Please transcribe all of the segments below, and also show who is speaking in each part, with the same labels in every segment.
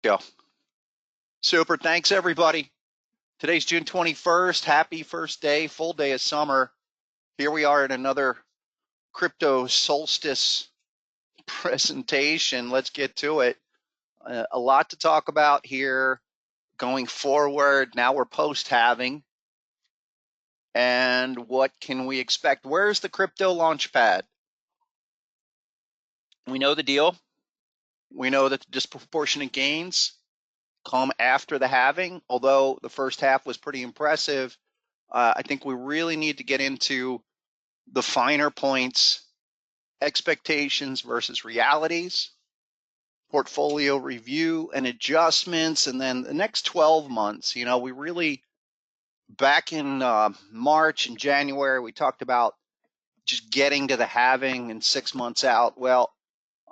Speaker 1: Go. Super. Thanks, everybody. Today's June 21st. Happy first day, full day of summer. Here we are in another crypto solstice presentation. Let's get to it. A lot to talk about here going forward. Now we're post-halving. And what can we expect? Where's the crypto launch pad? We know the deal. We know that the disproportionate gains come after the halving, although the first half was pretty impressive. I think we really need to get into the finer points, expectations versus realities, portfolio review and adjustments, and then the next 12 months. We really, back in March and January, we talked about just getting to the halving and 6 months out. Well,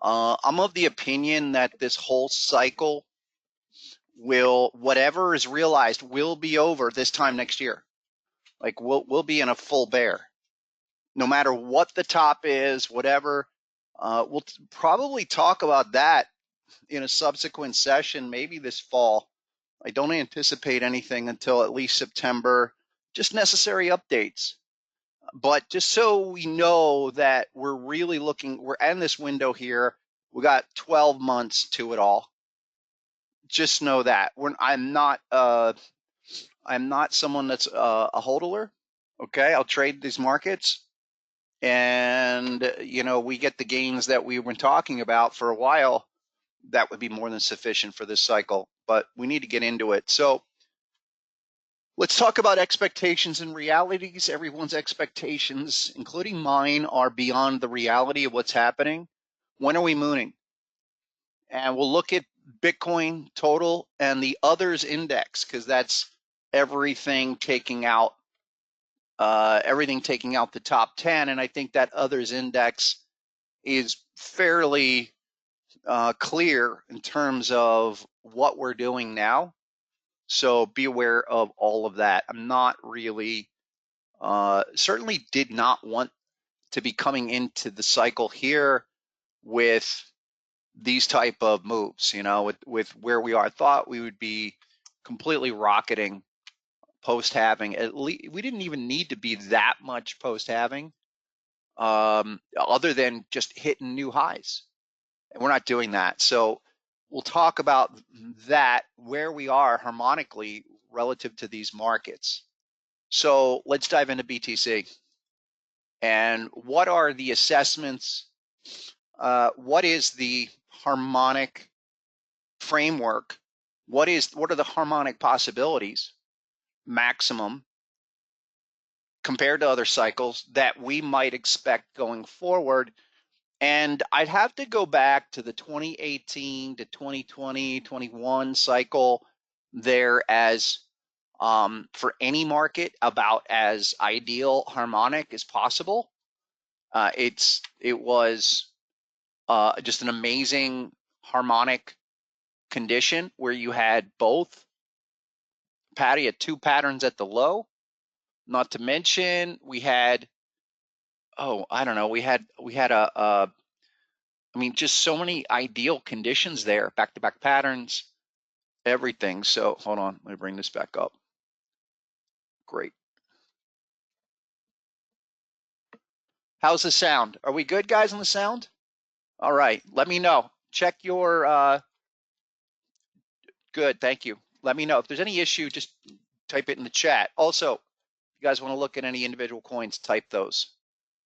Speaker 1: I'm of the opinion that this whole cycle whatever is realized will be over this time next year. Like we'll be in a full bear, no matter what the top is, whatever. We'll probably talk about that in a subsequent session, maybe this fall. I don't anticipate anything until at least September, just necessary updates. But just so we know that we're in this window here. We got 12 months to it all. Just know that I'm not someone that's a hodler. Okay, I'll trade these markets, and we get the gains that we've been talking about for a while. That would be more than sufficient for this cycle, but we need to get into it. So let's talk about expectations and realities. Everyone's expectations, including mine, are beyond the reality of what's happening. When are we mooning? And we'll look at Bitcoin total and the others index, because that's everything taking out the top 10. And I think that others index is fairly clear in terms of what we're doing now. So be aware of all of that. I'm not really, certainly did not want to be coming into the cycle here with these type of moves, with where we are. I thought we would be completely rocketing post-halving. At least we didn't even need to be that much post-halving, other than just hitting new highs. And we're not doing that. So we'll talk about that, where we are harmonically relative to these markets. So let's dive into BTC. And what are the assessments? What is the harmonic framework? What are the harmonic possibilities, maximum, compared to other cycles that we might expect going forward? And I'd have to go back to the 2018 to 2020, 21 cycle there as, for any market, about as ideal harmonic as possible. It was just an amazing harmonic condition where you had both. Patty had two patterns at the low. Not to mention we had, just so many ideal conditions there, back-to-back patterns, everything. So hold on, let me bring this back up. Great. How's the sound? Are we good, guys, on the sound? All right, let me know. Check your, good, thank you. Let me know. If there's any issue, just type it in the chat. Also, if you guys want to look at any individual coins, type those.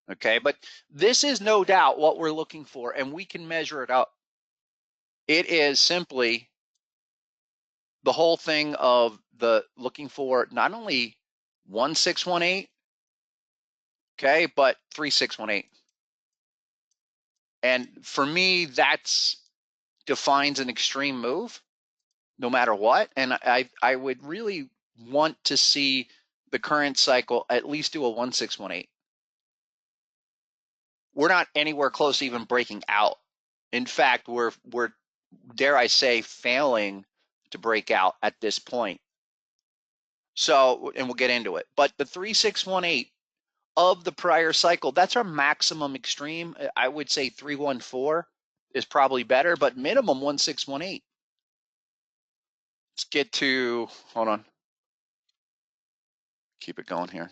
Speaker 1: Okay, but this is no doubt what we're looking for, and we can measure it up. It is simply the whole thing of the looking for not only 1618, okay, but 3618. And for me, that's defines an extreme move, no matter what. And I would really want to see the current cycle at least do a 1618. We're not anywhere close to even breaking out. In fact, we're dare I say, failing to break out at this point. So, and we'll get into it. But the 3618 of the prior cycle, that's our maximum extreme. I would say 314 is probably better, but minimum 1618. Let's get to, hold on. Keep it going here.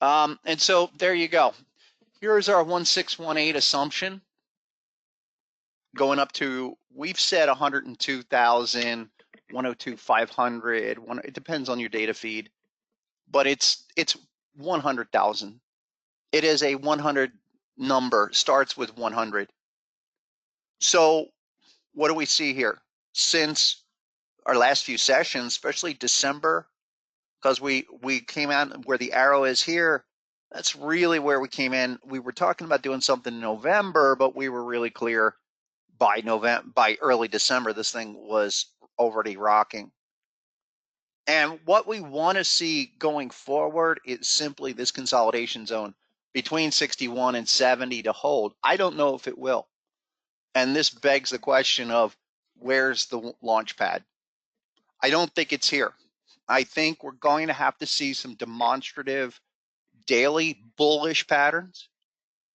Speaker 1: And so there you go. Here's our 1618 assumption going up to, we've said 102,000, 102,500. It depends on your data feed, but it's 100,000. It is a 100 number, starts with 100. So what do we see here? Since our last few sessions, especially December, because we came out where the arrow is here, that's really where we came in. We were talking about doing something in November, but we were really clear by early December, this thing was already rocking. And what we want to see going forward is simply this consolidation zone between 61 and 70 to hold. I don't know if it will. And this begs the question of, where's the launch pad? I don't think it's here. I think we're going to have to see some demonstrative daily bullish patterns,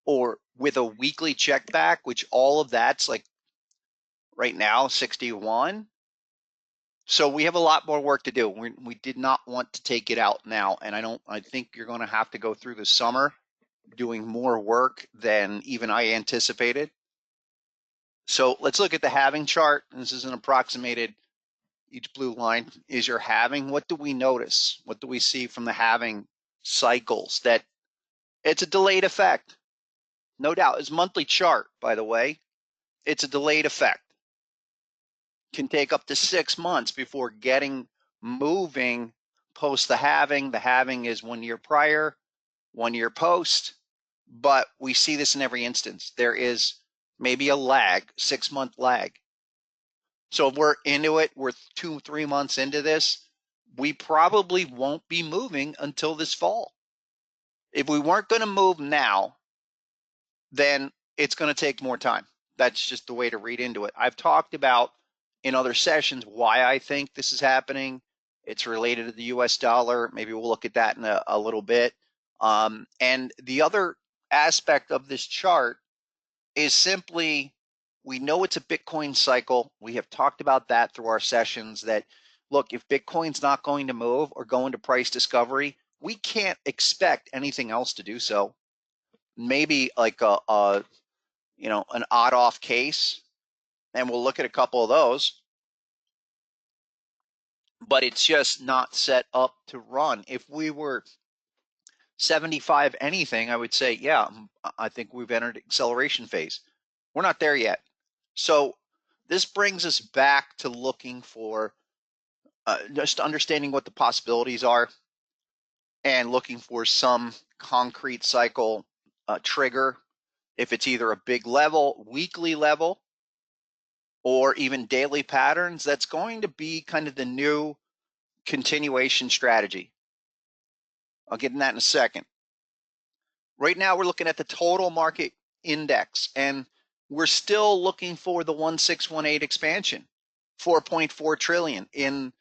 Speaker 1: or with a weekly check back, which all of that's like right now 61. So we have a lot more work to do. We did not want to take it out now, and I think you're going to have to go through the summer doing more work than even I anticipated. So let's look at the halving chart. This is an approximated, each blue line is your halving. What do we notice? What do we see from the halving cycles? That it's a delayed effect. No doubt. It's monthly chart, by the way. It's a delayed effect. Can take up to 6 months before getting moving post the halving. The halving is 1 year prior, 1 year post, but we see this in every instance. There is maybe a lag, 6-month lag. So if we're into it, we're 2-3 months into this, we probably won't be moving until this fall. If we weren't going to move now, then it's going to take more time. That's just the way to read into it. I've talked about in other sessions why I think this is happening. It's related to the US dollar. Maybe we'll look at that in a little bit. And the other aspect of this chart is simply, we know it's a Bitcoin cycle. We have talked about that through our sessions, that look, if Bitcoin's not going to move or go into price discovery, we can't expect anything else to do so. Maybe like an odd off case, and we'll look at a couple of those, but it's just not set up to run. If we were 75 anything, I would say, yeah, I think we've entered acceleration phase. We're not there yet. So this brings us back to looking for just understanding what the possibilities are and looking for some concrete cycle trigger. If it's either a big level, weekly level, or even daily patterns, that's going to be kind of the new continuation strategy. I'll get in that in a second. Right now, we're looking at the total market index, and we're still looking for the 1618 expansion, 4.4 trillion. In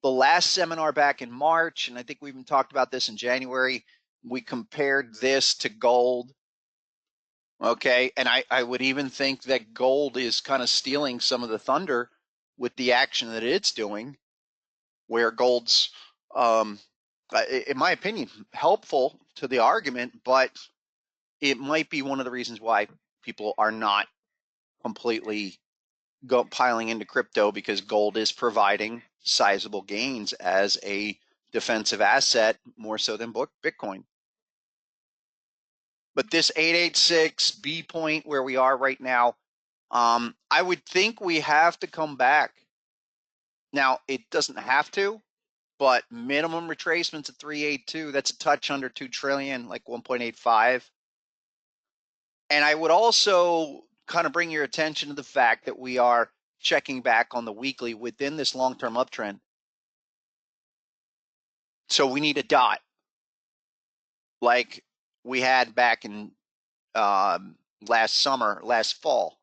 Speaker 1: the last seminar back in March, and I think we even talked about this in January, we compared this to gold. Okay, and I would even think that gold is kind of stealing some of the thunder with the action that it's doing, where gold's, in my opinion, helpful to the argument, but it might be one of the reasons why people are not completely piling into crypto, because gold is providing sizable gains as a defensive asset, more so than Bitcoin. But this 886 B point where we are right now, I would think we have to come back. Now, it doesn't have to, but minimum retracements at 382, that's a touch under 2 trillion, like 1.85. And I would also kind of bring your attention to the fact that we are checking back on the weekly within this long-term uptrend. So we need a dot like we had back in last fall,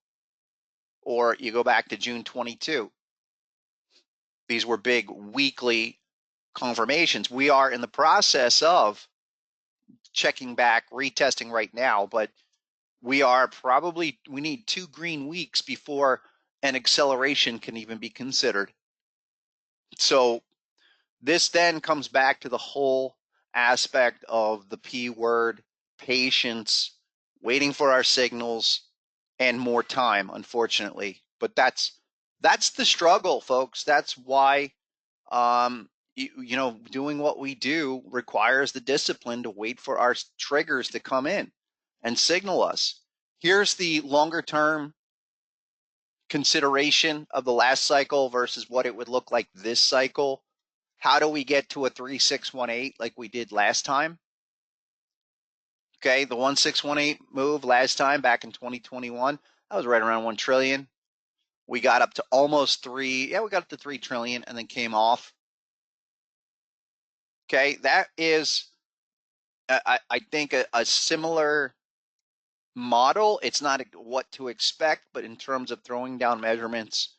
Speaker 1: or you go back to June 22. These were big weekly confirmations. We are in the process of checking back, retesting right now, but we need 2 green weeks before and acceleration can even be considered. So this then comes back to the whole aspect of the P word, patience, waiting for our signals, and more time, unfortunately. But that's the struggle, folks. That's why doing what we do requires the discipline to wait for our triggers to come in and signal us. Here's the longer term consideration of the last cycle versus what it would look like this cycle. How do we get to a 3618 like we did last time? Okay, the 1618 move last time back in 2021, that was right around 1 trillion. We got up to almost 3, we got up to 3 trillion and then came off. Okay, that is, I think, a similar model. It's not what to expect, but in terms of throwing down measurements,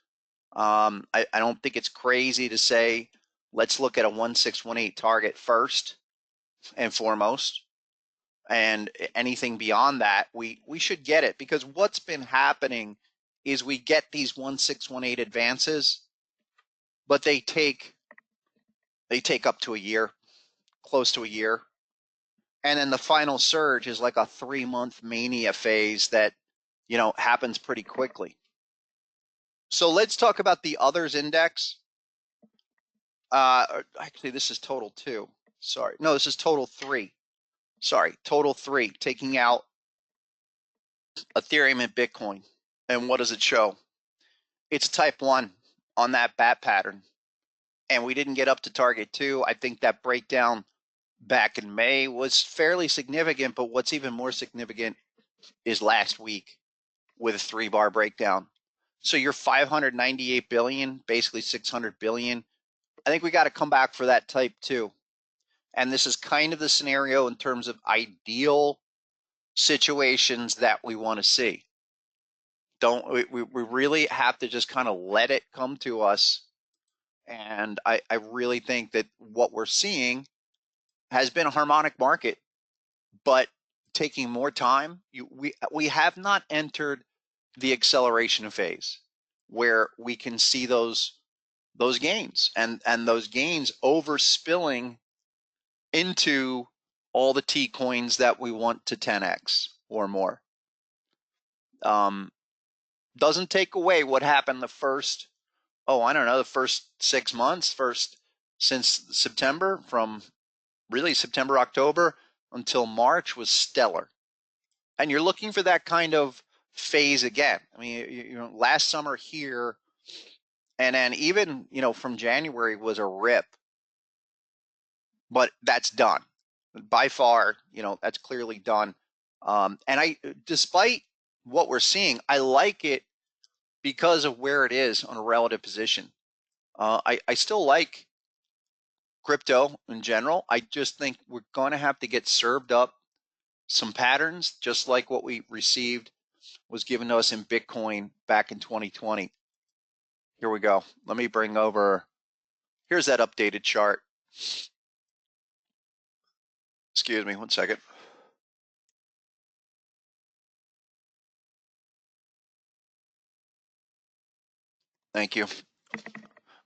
Speaker 1: I don't think it's crazy to say, let's look at a 1618 target first and foremost. And anything beyond that, we should get it, because what's been happening is we get these 1618 advances, but they take up to a year, close to a year. And then the final surge is like a 3-month mania phase that, happens pretty quickly. So let's talk about the others index. Actually, this is total 2. Sorry. No, this is total 3. Sorry, total 3, taking out Ethereum and Bitcoin. And what does it show? It's type 1 on that bat pattern. And we didn't get up to target 2. I think that breakdown back in May was fairly significant, but what's even more significant is last week with a 3-bar breakdown. So you're 598 billion, basically 600 billion. I think we got to come back for that type 2. And this is kind of the scenario in terms of ideal situations that we want to see. We really have to just kind of let it come to us. And I really think that what we're seeing has been a harmonic market, but taking more time. We have not entered the acceleration phase where we can see those gains and those gains overspilling into all the T coins that we want to 10x or more. Doesn't take away what happened the first 6 months, since September, from really September, October until March was stellar. And you're looking for that kind of phase again. I mean, last summer here, and then even, from January was a rip, but that's done. By far, that's clearly done. And despite what we're seeing, I like it because of where it is on a relative position. I still like crypto in general. I just think we're going to have to get served up some patterns, just like what we received was given to us in Bitcoin back in 2020. Here we go. Let me bring over, here's that updated chart. Excuse me, 1 second. Thank you.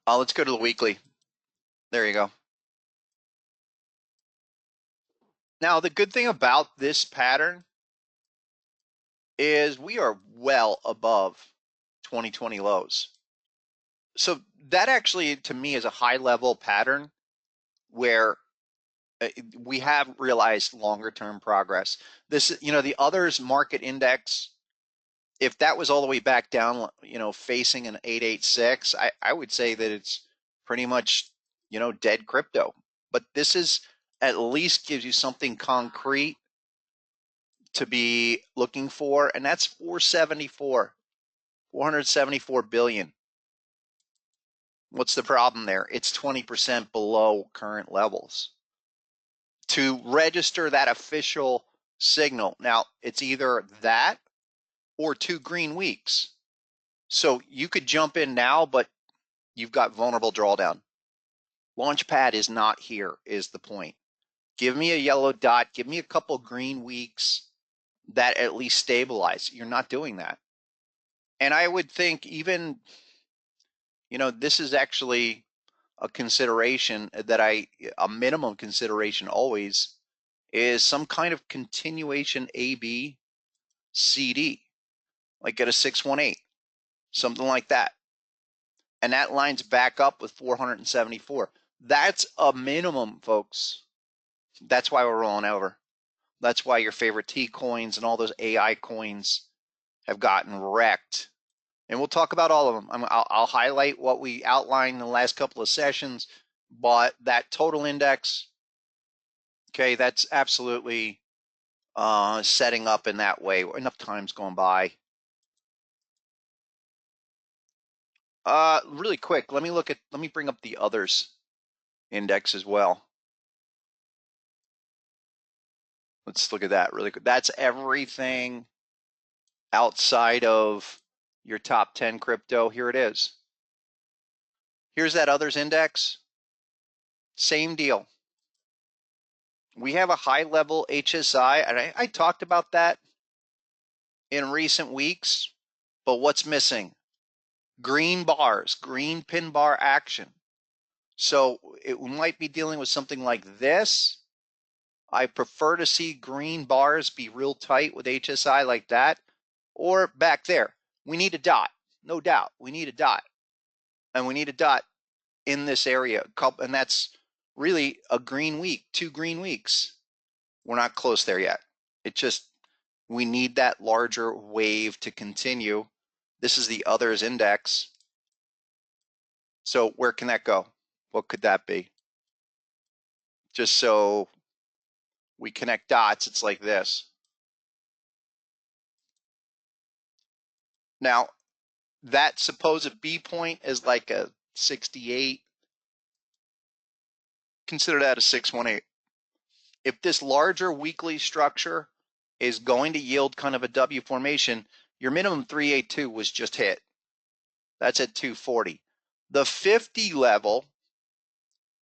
Speaker 1: Let's go to the weekly. There you go. Now, the good thing about this pattern is we are well above 2020 lows. So that actually, to me, is a high-level pattern where we have realized longer-term progress. This, the others market index, if that was all the way back down, facing an 886, I would say that it's pretty much, dead crypto. But this is at least gives you something concrete to be looking for, and that's 474 billion. What's the problem there? It's 20% below current levels. To register that official signal, now it's either that or 2 green weeks. So you could jump in now, but you've got vulnerable drawdown. Launchpad is not here, is the point. Give me a yellow dot, give me a couple green weeks that at least stabilize. You're not doing that. And I would think even, this is actually a consideration that a minimum consideration always is some kind of continuation AB CD, like at a 618, something like that. And that lines back up with 474. That's a minimum, folks. That's why we're rolling over. That's why your favorite T coins and all those AI coins have gotten wrecked. And we'll talk about all of them. I'll highlight what we outlined in the last couple of sessions, but that total index, okay, that's absolutely setting up in that way. Enough time's gone by. Really quick, let me bring up the others index as well. Let's look at that really quick. That's everything outside of your top 10 crypto. Here it is. Here's that others index. Same deal. We have a high level HSI, and I talked about that in recent weeks, but what's missing? Green bars, green pin bar action. So it might be dealing with something like this. I prefer to see green bars be real tight with HSI like that, or back there. We need a dot, no doubt. We need a dot, and we need a dot in this area, and that's really a green week, 2 green weeks. We're not close there yet. It just, we need that larger wave to continue. This is the others index. So where can that go? What could that be? Just so we connect dots, it's like this. Now, that supposed B point is like a 68. Consider that a 618. If this larger weekly structure is going to yield kind of a W formation, your minimum 382 was just hit. That's at 240. The 50 level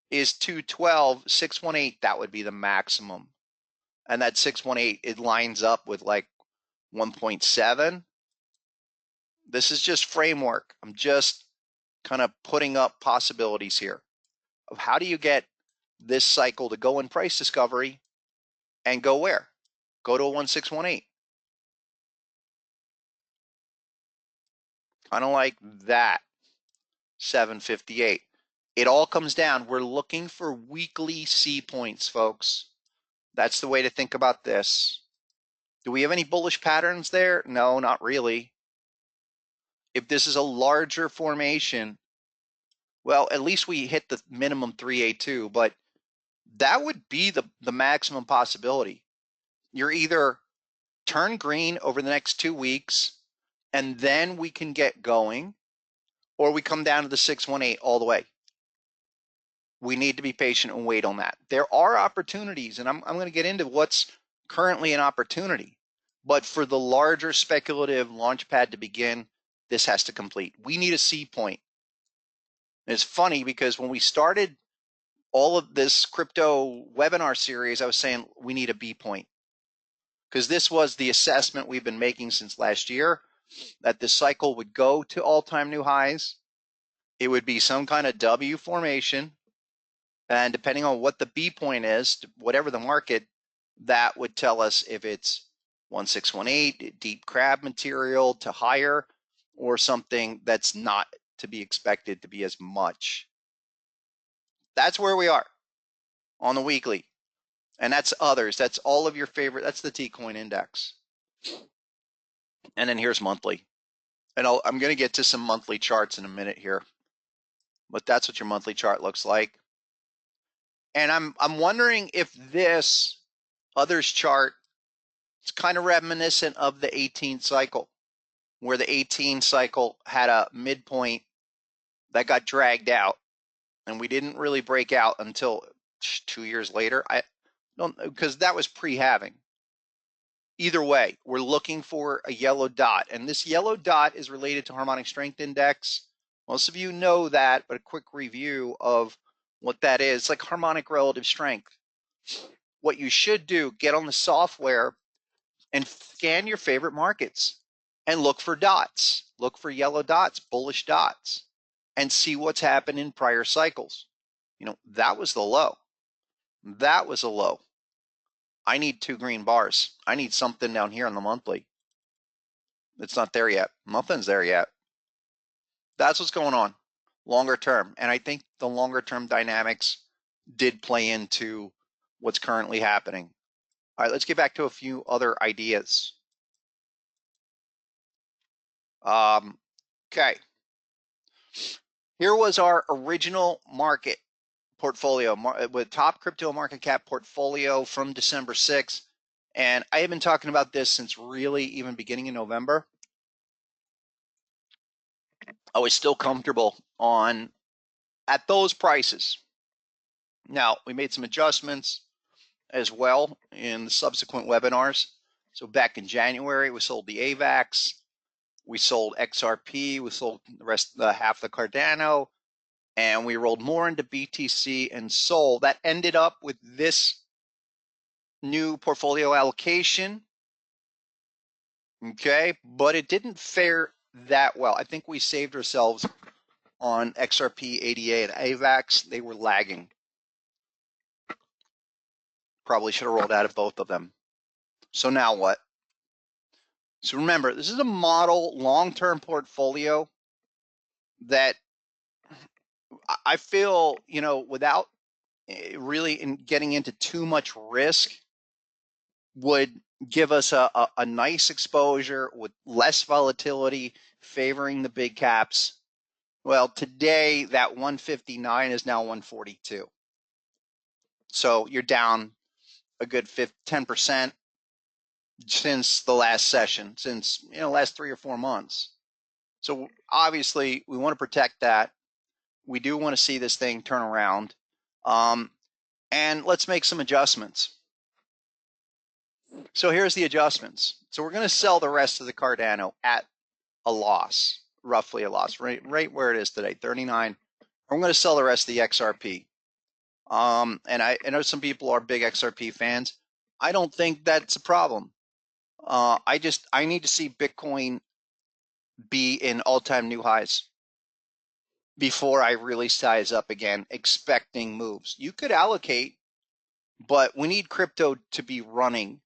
Speaker 1: is 212, 618, that would be the maximum. And that 618, it lines up with like 1.7. This is just framework. I'm just kind of putting up possibilities here of how do you get this cycle to go in price discovery and go where? Go to a 1618. Kind of like that, 758. It all comes down. We're looking for weekly C points, folks. That's the way to think about this. Do we have any bullish patterns there? No, not really. If this is a larger formation, well, at least we hit the minimum 382, but that would be the maximum possibility. You're either turn green over the next 2 weeks, and then we can get going, or we come down to the 618 all the way. We need to be patient and wait on that. There are opportunities, and I'm going to get into what's currently an opportunity. But for the larger speculative launch pad to begin, this has to complete. We need a C point. And it's funny because when we started all of this crypto webinar series, I was saying we need a B point. Because this was the assessment we've been making since last year, that this cycle would go to all-time new highs. It would be some kind of W formation. And depending on what the B point is, whatever the market, that would tell us if it's 1618, deep crab material to higher, or something that's not to be expected to be as much. That's where we are on the weekly. And that's others. That's all of your favorite. That's the T-Coin index. And then here's monthly. And I'm going to get to some monthly charts in a minute here. But that's what your monthly chart looks like. And I'm wondering if this others chart is kind of reminiscent of the 18 cycle, where the 18 cycle had a midpoint that got dragged out, and we didn't really break out until 2 years later. I don't, because that was pre-halving. Either way, we're looking for a yellow dot, and this yellow dot is related to Harmonic Strength Index. Most of you know that, but a quick review of what that is. It's like harmonic relative strength. What you should do, get on the software and scan your favorite markets and look for dots. look for yellow dots, bullish dots, and see what's happened in prior cycles. You know, that was the low. That was a low. I need 2 green bars. I need something down here on the monthly. It's not there yet. Nothing's there yet. That's what's going on longer term. And I think the longer term dynamics did play into what's currently happening. All right, let's get back to a few other ideas. Okay. Here was our original market portfolio with top crypto market cap portfolio from December 6th. And I have been talking about this since really even beginning in November. I was still comfortable at those prices. Now, we made some adjustments as well in the subsequent webinars. So back in January, we sold the AVAX, we sold XRP, we sold the rest, half the Cardano, and we rolled more into BTC and SOL. That ended up with this new portfolio allocation. Okay, but it didn't fare that well. I think we saved ourselves on XRP, ADA, and AVAX. They were lagging. Probably should have rolled out of both of them. So now what? So remember, this is a model long-term portfolio that I feel, you know, without really getting into too much risk, would give us a nice exposure with less volatility, favoring the big caps. Well, today that 159 is now 142. So you're down a good 10% since the last session, since, you know, last 3 or 4 months. So obviously we want to protect that. We do want to see this thing turn around. And let's make some adjustments. So here's the adjustments. So we're going to sell the rest of the Cardano at a loss, roughly a loss, right where it is today, 39. I'm going to sell the rest of the XRP. And I know some people are big XRP fans. I don't think that's a problem. I need to see Bitcoin be in all-time new highs before I really size up again, expecting moves. You could allocate, but we need crypto to be running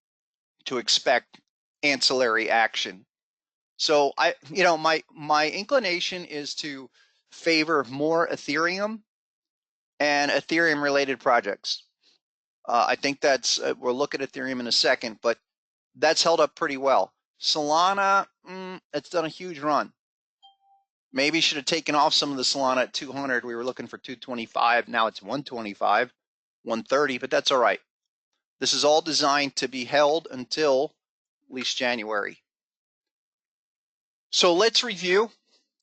Speaker 1: to expect ancillary action. So my inclination is to favor more Ethereum and Ethereum related projects. I think that's, we'll look at Ethereum in a second, but that's held up pretty well. Solana, it's done a huge run. Maybe should have taken off some of the Solana at 200. We were looking for 225. Now it's 125, 130, but that's all right. This is all designed to be held until at least January. So let's review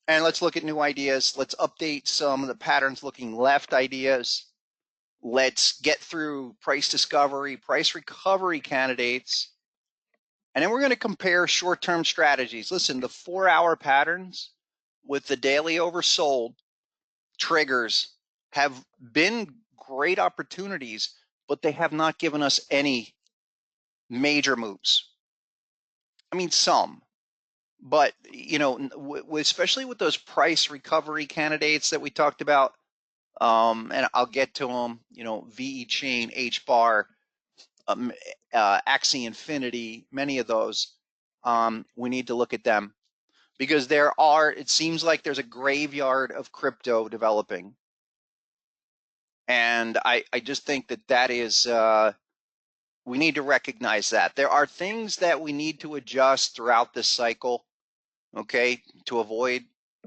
Speaker 1: and let's look at new ideas. Let's update some of the patterns looking left ideas. Let's get through price discovery, price recovery candidates. And then we're going to compare short-term strategies. Listen, the 4-hour patterns with the daily oversold triggers have been great opportunities, but they have not given us any major moves. I mean, some, but you know, especially with those price recovery candidates that we talked about, and I'll get to them. You know, VE Chain, H bar, Axie Infinity, many of those. We need to look at them because it seems like there's a graveyard of crypto developing. And I just think that is, we need to recognize that. There are things that we need to adjust throughout this cycle, okay, to avoid,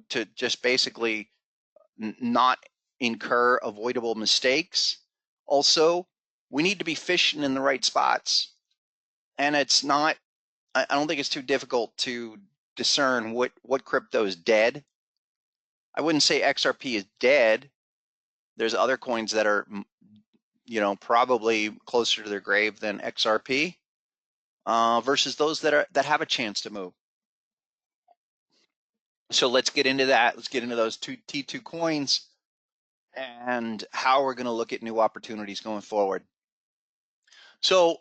Speaker 1: to just basically not incur avoidable mistakes. Also, we need to be fishing in the right spots. And it's not, I don't think it's too difficult to discern what crypto is dead. I wouldn't say XRP is dead. There's other coins that are, you know, probably closer to their grave than XRP, versus those that have a chance to move. So let's get into that. Let's get into those T2 coins and how we're going to look at new opportunities going forward. So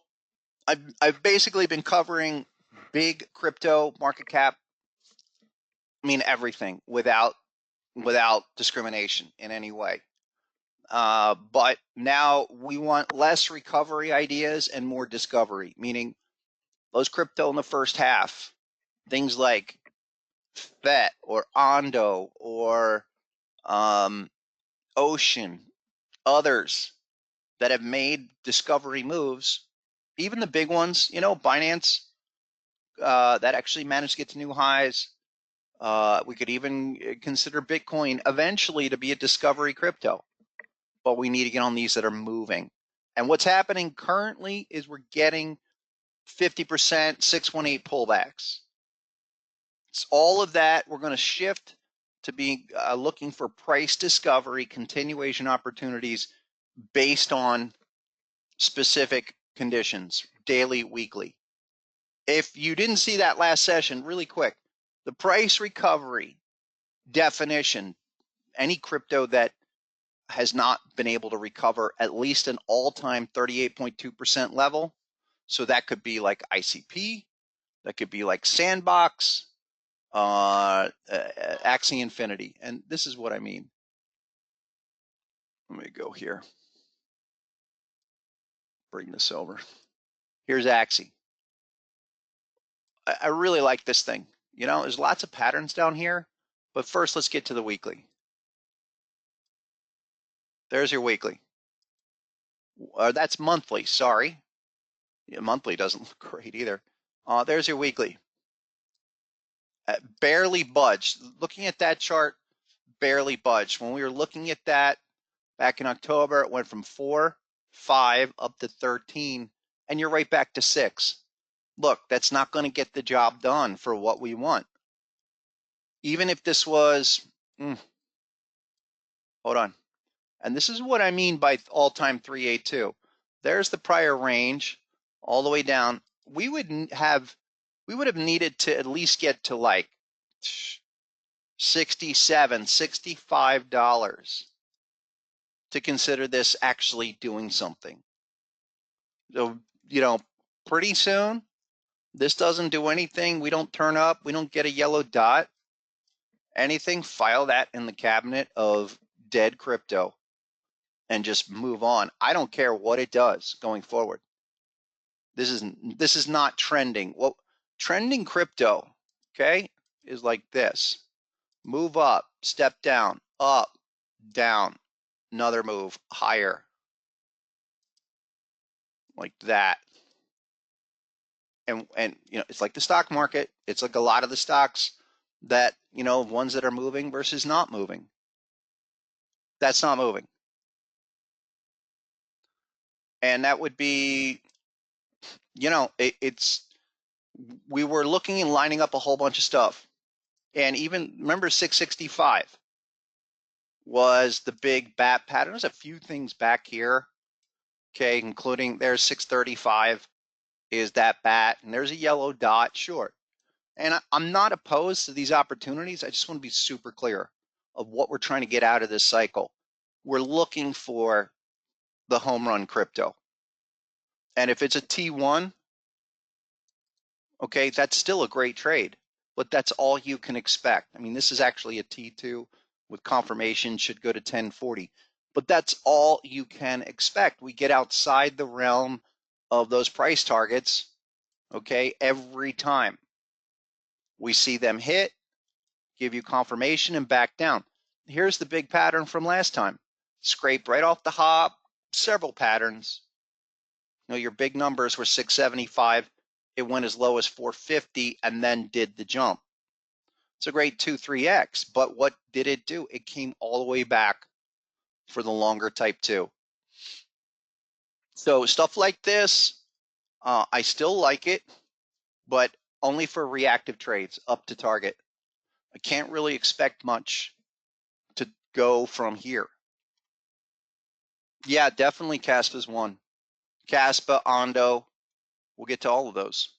Speaker 1: I've basically been covering big crypto market cap mean everything without discrimination in any way. But now we want less recovery ideas and more discovery, meaning those crypto in the first half, things like FET or Ondo or Ocean, others that have made discovery moves, even the big ones, Binance, that actually managed to get to new highs. We could even consider Bitcoin eventually to be a discovery crypto, but we need to get on these that are moving. And what's happening currently is we're getting 50% 618 pullbacks. It's all of that. We're going to shift to be looking for price discovery, continuation opportunities based on specific conditions, daily, weekly. If you didn't see that last session, really quick, the price recovery definition, any crypto that has not been able to recover at least an all-time 38.2% level. So that could be like ICP, that could be like Sandbox, Axie Infinity. And this is what I mean. Let me go here. Bring this over. Here's Axie. I really like this thing. There's lots of patterns down here, but first let's get to the weekly. There's your weekly. That's monthly, sorry. Yeah, monthly doesn't look great either. There's your weekly. Barely budged. Looking at that chart, barely budged. When we were looking at that back in October, it went from 4, 5 up to 13, and you're right back to 6. Look, that's not going to get the job done for what we want. Even if this was, hold on. And this is what I mean by all-time 382. There's the prior range all the way down. We would have needed to at least get to like $67, $65 to consider this actually doing something. So, pretty soon, this doesn't do anything. We don't turn up. We don't get a yellow dot. Anything, file that in the cabinet of dead crypto and just move on. I don't care what it does going forward. This is not trending. Well, trending crypto, okay, is like this. Move up, step down, up, down, another move, higher. Like that. And it's like the stock market. It's like a lot of the stocks that, ones that are moving versus not moving. That's not moving. And that would be, we were looking and lining up a whole bunch of stuff. And even remember 665 was the big bat pattern. There's a few things back here, okay, including there's 635 is that bat, and there's a yellow dot short. And I'm not opposed to these opportunities. I just want to be super clear of what we're trying to get out of this cycle. We're looking for the home run crypto. And if it's a T1, okay, that's still a great trade, but that's all you can expect. I mean, this is actually a T2 with confirmation, should go to 1040, but that's all you can expect. We get outside the realm of those price targets, okay, every time. We see them hit, give you confirmation, and back down. Here's the big pattern from last time. Scrape right off the hop, several patterns. Your big numbers were 675. It went as low as 450 and then did the jump. It's a great 2-3x, but what did it do? It came all the way back for the longer type 2. So stuff like this, I still like it, but only for reactive trades up to target. I can't really expect much to go from here. Yeah, definitely Caspa's one. Caspa, Ondo, we'll get to all of those.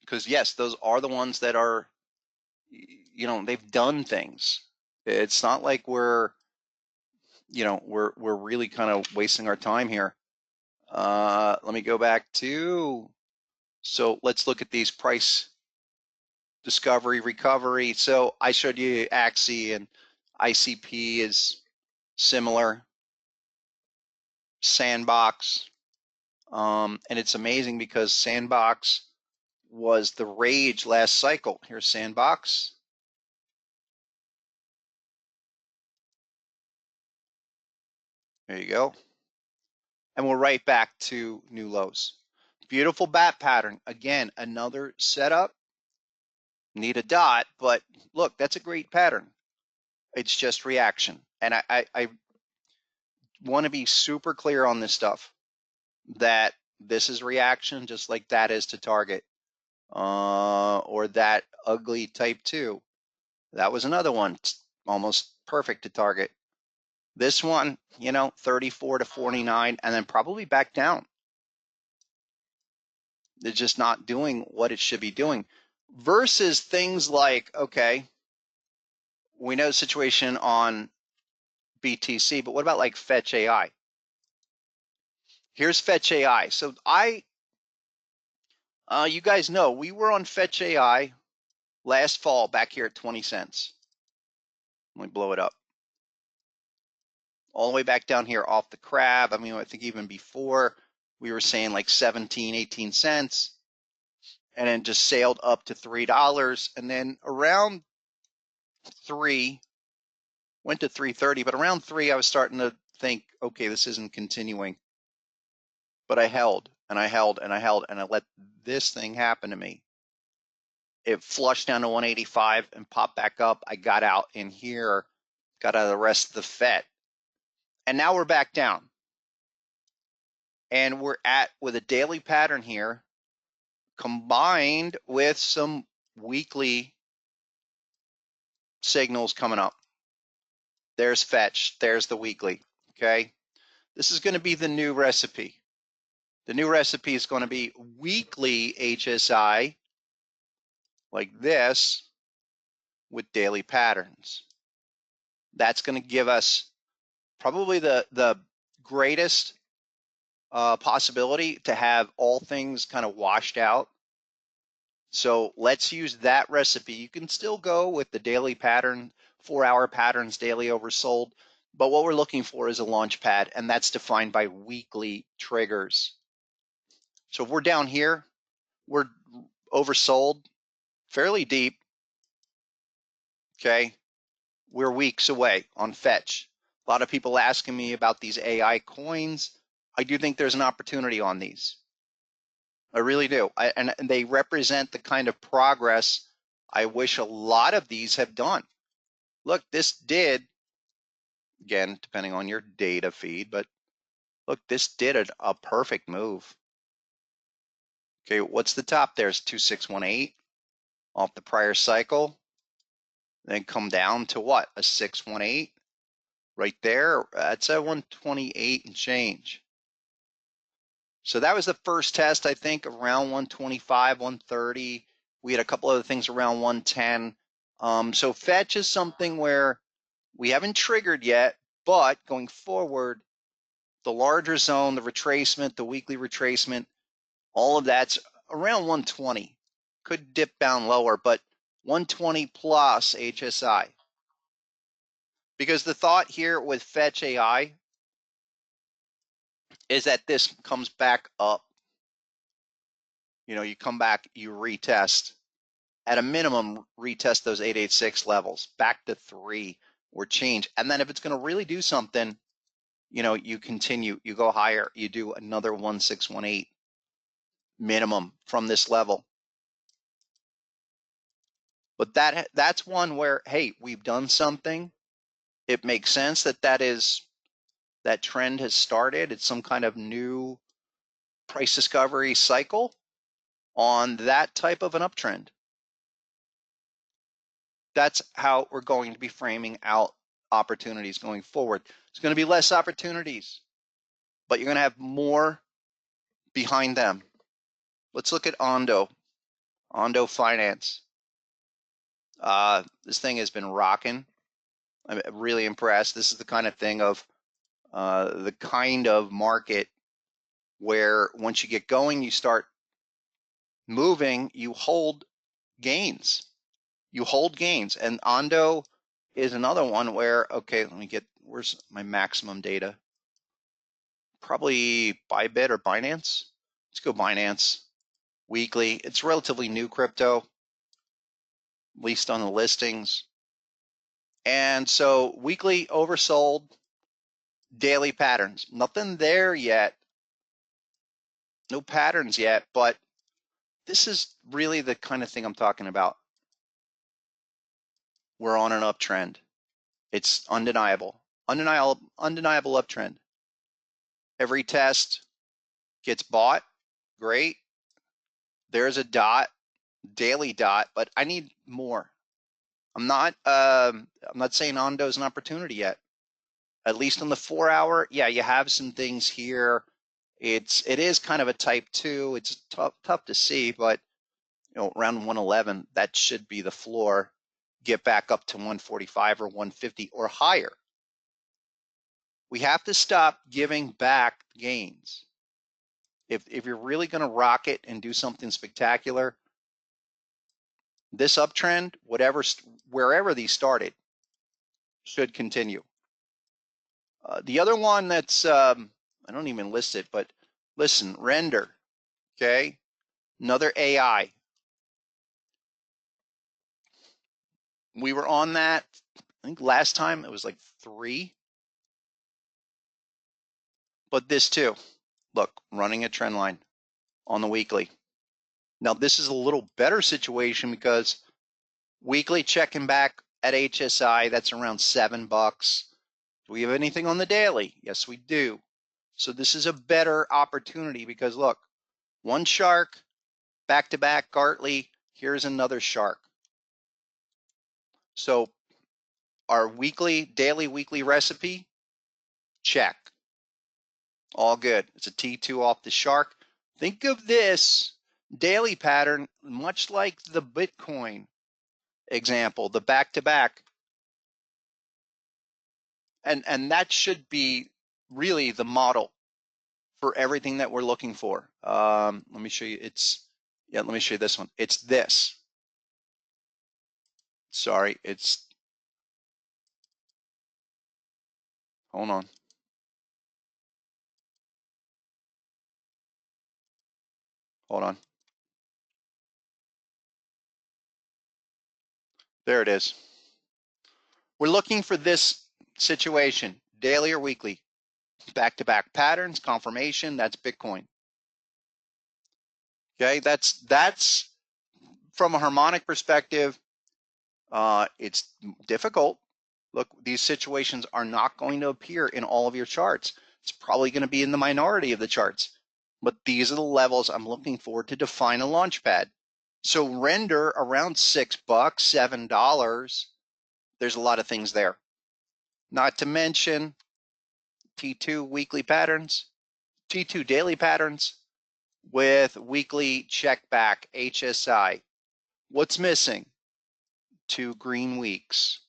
Speaker 1: Because yes, those are the ones that are, they've done things. It's not like we're really kind of wasting our time here. Let me go back to, so let's look at these price discovery, recovery. So I showed you AXI, and ICP is similar. Sandbox. And it's amazing because Sandbox was the rage last cycle. Here's Sandbox. There you go. And we're right back to new lows. Beautiful bat pattern. Again, another setup. Need a dot, but look, that's a great pattern. It's just reaction. And I want to be super clear on this stuff, that this is reaction just like that is to target, or that ugly type 2. That was another one. It's almost perfect to target. This one, 34 to 49, and then probably back down. It's just not doing what it should be doing. Versus things like, okay, we know the situation on BTC, but what about like Fetch AI? Here's Fetch AI. So you guys know, we were on Fetch AI last fall back here at 20 cents. Let me blow it up. All the way back down here off the crab. I mean, I think even before we were saying like 17, 18 cents, and then just sailed up to $3. And then around 3, went to 330, but around 3, I was starting to think, okay, this isn't continuing. But I held and I held and I held, and I let this thing happen to me. It flushed down to 185 and popped back up. I got out in here, got out of the rest of the FET. And now we're back down. And we're with a daily pattern here, combined with some weekly signals coming up. There's Fetch, there's the weekly, okay? This is going to be the new recipe. The new recipe is going to be weekly HSI like this with daily patterns. That's going to give us probably the greatest possibility to have all things kind of washed out. So let's use that recipe. You can still go with the daily pattern, 4-hour patterns, daily oversold, but what we're looking for is a launch pad, and that's defined by weekly triggers. So if we're down here, we're oversold fairly deep, okay? We're weeks away on Fetch. A lot of people asking me about these AI coins. I do think there's an opportunity on these. I really do. And they represent the kind of progress I wish a lot of these have done. Look, this did, again, depending on your data feed, but look, this did a perfect move. Okay, what's the top there? Is 2618 off the prior cycle. Then come down to what? A 618 right there. That's a 128 and change. So that was the first test, I think, around 125, 130. We had a couple other things around 110. So Fetch is something where we haven't triggered yet, but going forward, the larger zone, the retracement, the weekly retracement, all of that's around 120. Could dip down lower, but 120 plus HSI. Because the thought here with Fetch AI is that this comes back up. You come back, you retest. At a minimum, retest those 886 levels back to 3 or change. And then if it's going to really do something, you continue, you go higher, you do another 1618 minimum from this level. But that's one where, hey, we've done something. It makes sense that trend has started. It's some kind of new price discovery cycle on that type of an uptrend. That's how we're going to be framing out opportunities going forward. There's going to be less opportunities, but you're going to have more behind them. Let's look at Ondo Finance. This thing has been rocking. I'm really impressed. This is the kind of thing of the kind of market where once you get going, you start moving, you hold gains. you hold gains. And Ondo is another one where, okay, let me get, where's my maximum data? Probably Bybit or Binance. Let's go Binance. Weekly. It's relatively new crypto, at least on the listings. And so weekly oversold, daily patterns. Nothing there yet. No patterns yet, but this is really the kind of thing I'm talking about. We're on an uptrend. It's undeniable. Undeniable uptrend. Every test gets bought. Great. There's a dot, daily dot, but I need more. I'm not saying Ondo is an opportunity yet. At least on the 4 hour, yeah, you have some things here. It is kind of a type 2. It's tough to see, but around 111, that should be the floor. Get back up to 145 or 150 or higher. We have to stop giving back gains. If you're really going to rock it and do something spectacular, this uptrend, wherever these started, should continue. The other one that's, I don't even list it, but listen, Render, okay? Another AI. We were on that, I think last time it was like 3. But this too, look, running a trend line on the weekly. Now this is a little better situation because weekly checking back at HSI, that's around $7. Do we have anything on the daily? Yes, we do. So this is a better opportunity because look, one shark, back to back Gartley, here's another shark. So our daily weekly recipe, check. All good. It's a T2 off the shark. Think of this daily pattern much like the Bitcoin example, the back to back. And that should be really the model for everything that we're looking for. Let me show you. Let me show you this one. It's this. Sorry, hold on. Hold on. There it is. We're looking for this situation, daily or weekly, back-to-back patterns, confirmation, that's Bitcoin. Okay, that's from a harmonic perspective, it's difficult. Look, these situations are not going to appear in all of your charts. It's probably going to be in the minority of the charts. But these are the levels I'm looking for to define a launch pad. So Render around $6, $7. There's a lot of things there. Not to mention T2 weekly patterns, T2 daily patterns with weekly check back HSI. What's missing? 2 green weeks.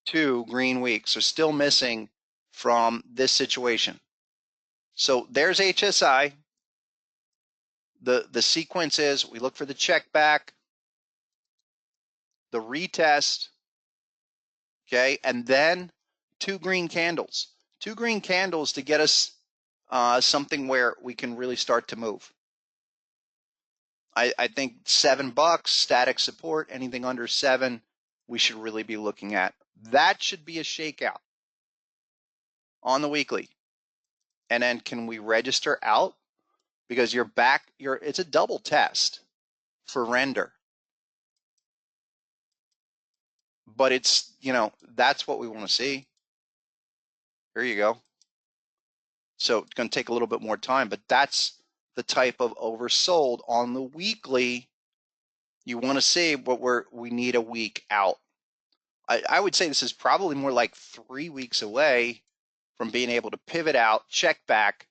Speaker 1: 2 green weeks are still missing from this situation. So there's HSI. The sequence is we look for the check back, the retest, okay, and then 2 green candles. 2 green candles to get us something where we can really start to move. I think $7, static support, anything under 7, we should really be looking at. That should be a shakeout on the weekly. And then can we register out? Because it's a double test for Render. But it's, that's what we want to see. Here you go. So it's going to take a little bit more time, but that's the type of oversold on the weekly you want to see, but we need a week out. I would say this is probably more like 3 weeks away from being able to pivot out, check back,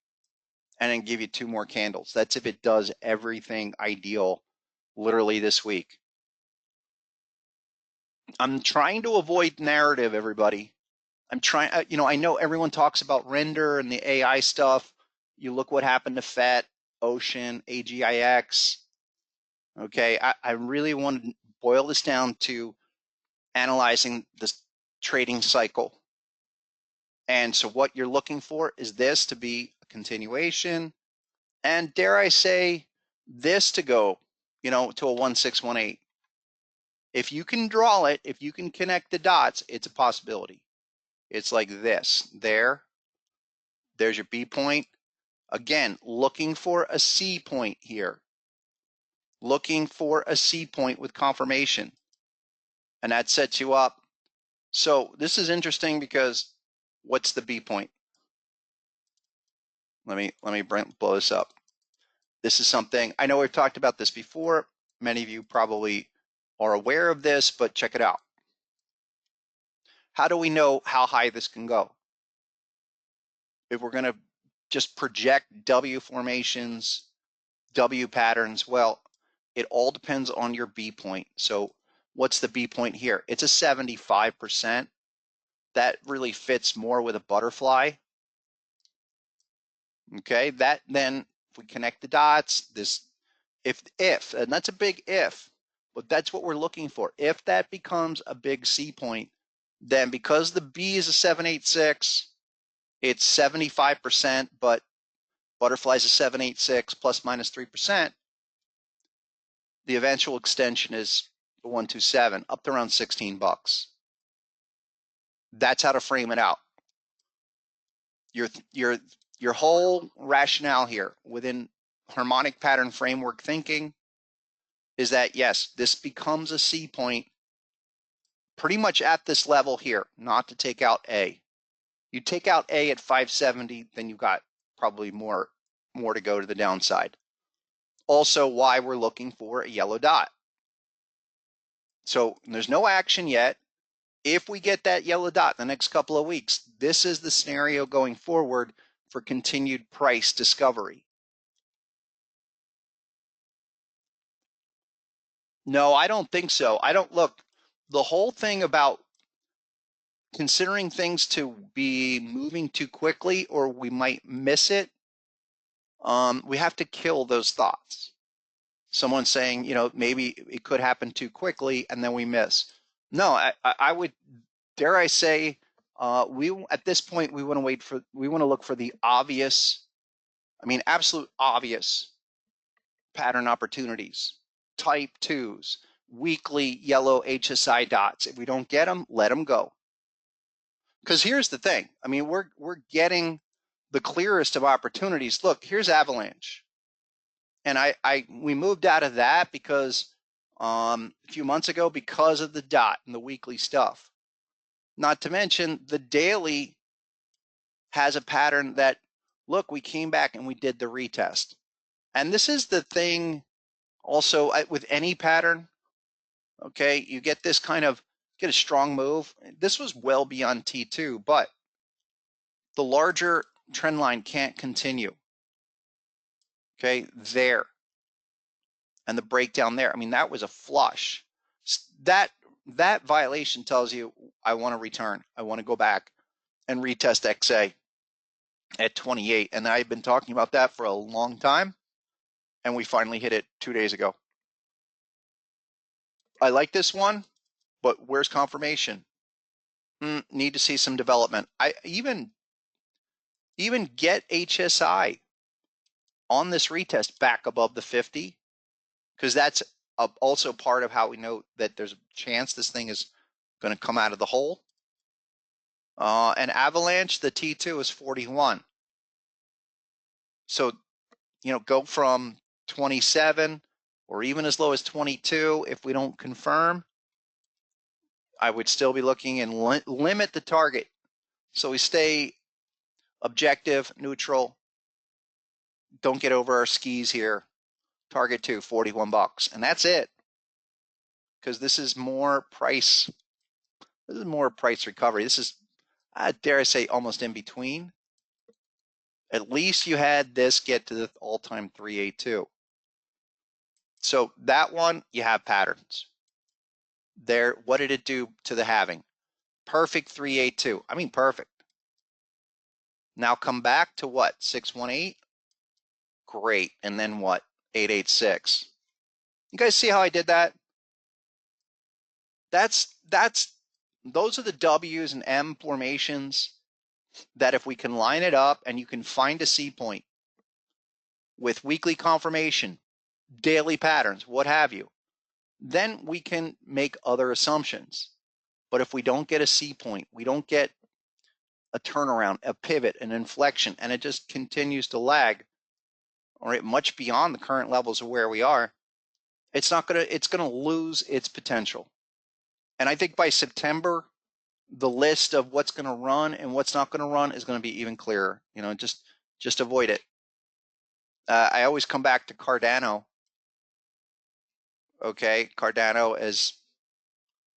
Speaker 1: and then give you 2 more candles. That's if it does everything ideal literally this week. I'm trying to avoid narrative, everybody. I'm trying, I know everyone talks about Render and the AI stuff. You look what happened to FET, Ocean, AGIX. Okay, I really want to boil this down to analyzing this trading cycle. And so what you're looking for is this to be a continuation, and dare I say, this to go, to a 1618. If you can draw it, if you can connect the dots, it's a possibility. It's like this. There's your B point. Again, looking for a C point here. Looking for a C point with confirmation. And that sets you up. So this is interesting because what's the B point? Let me blow this up. This is something, I know we've talked about this before. Many of you probably are aware of this, but check it out. How do we know how high this can go? If we're going to just project W formations, W patterns, well, it all depends on your B point. So what's the B point here? It's a 75%. That really fits more with a butterfly. Okay, that then, if we connect the dots, this, if, and that's a big if, but that's what we're looking for. If that becomes a big C point, then because the B is a 786, it's 75%, but butterfly's a 786 plus minus 3%. The eventual extension is 127, up to around 16 bucks. That's how to frame it out. Your whole rationale here within harmonic pattern framework thinking is that, yes, this becomes a C point pretty much at this level here, not to take out A. You take out A at 570, then you've got probably more to go to the downside. Also, why we're looking for a yellow dot. So there's no action yet. If we get that yellow dot in the next couple of weeks, this is the scenario going forward for continued price discovery. No, I don't think so. I don't look. The whole thing about considering things to be moving too quickly or we might miss it, we have to kill those thoughts. Someone saying, maybe it could happen too quickly and then we miss. No, I would, dare I say, at this point we want to look for the obvious, absolute obvious pattern opportunities, type 2s, weekly yellow HSI dots. If we don't get them, let them go. Because here's the thing. We're getting the clearest of opportunities. Look, here's Avalanche. And we moved out of that because a few months ago because of the dot and the weekly stuff. Not to mention the daily has a pattern that, look, we came back and we did the retest. And this is the thing also with any pattern, okay, you get this get a strong move. This was well beyond T2, but the larger trend line can't continue. Okay, there. And the breakdown there. That was a flush. That violation tells you, I want to return. I want to go back and retest XA at 28. And I've been talking about that for a long time. And we finally hit it 2 days ago. I like this one, but where's confirmation? Need to see some development. I even get HSI on this retest back above the 50, because that's also part of how we know that there's a chance this thing is going to come out of the hole. And Avalanche, the T2 is 41. So, go from 27 or even as low as 22. If we don't confirm, I would still be looking and limit the target. So we stay objective, neutral. Don't get over our skis here. Target to 41 bucks. And that's it. Because this is more price. This is more price recovery. This is, dare I say, almost in between. At least you had this get to the all-time 382. So that one, you have patterns. There, what did it do to the halving? Perfect 382. Perfect. Now come back to what? 618? Great. And then what? 886. You guys see how I did that? those are the W's and M formations that if we can line it up and you can find a C point with weekly confirmation, daily patterns, what have you, then we can make other assumptions. But if we don't get a C point, we don't get a turnaround, a pivot, an inflection, and it just continues to lag, all right, much beyond the current levels of where we are, it's gonna lose its potential. And I think by September, the list of what's going to run and what's not going to run is going to be even clearer. Just avoid it. I always come back to Cardano. Okay, Cardano is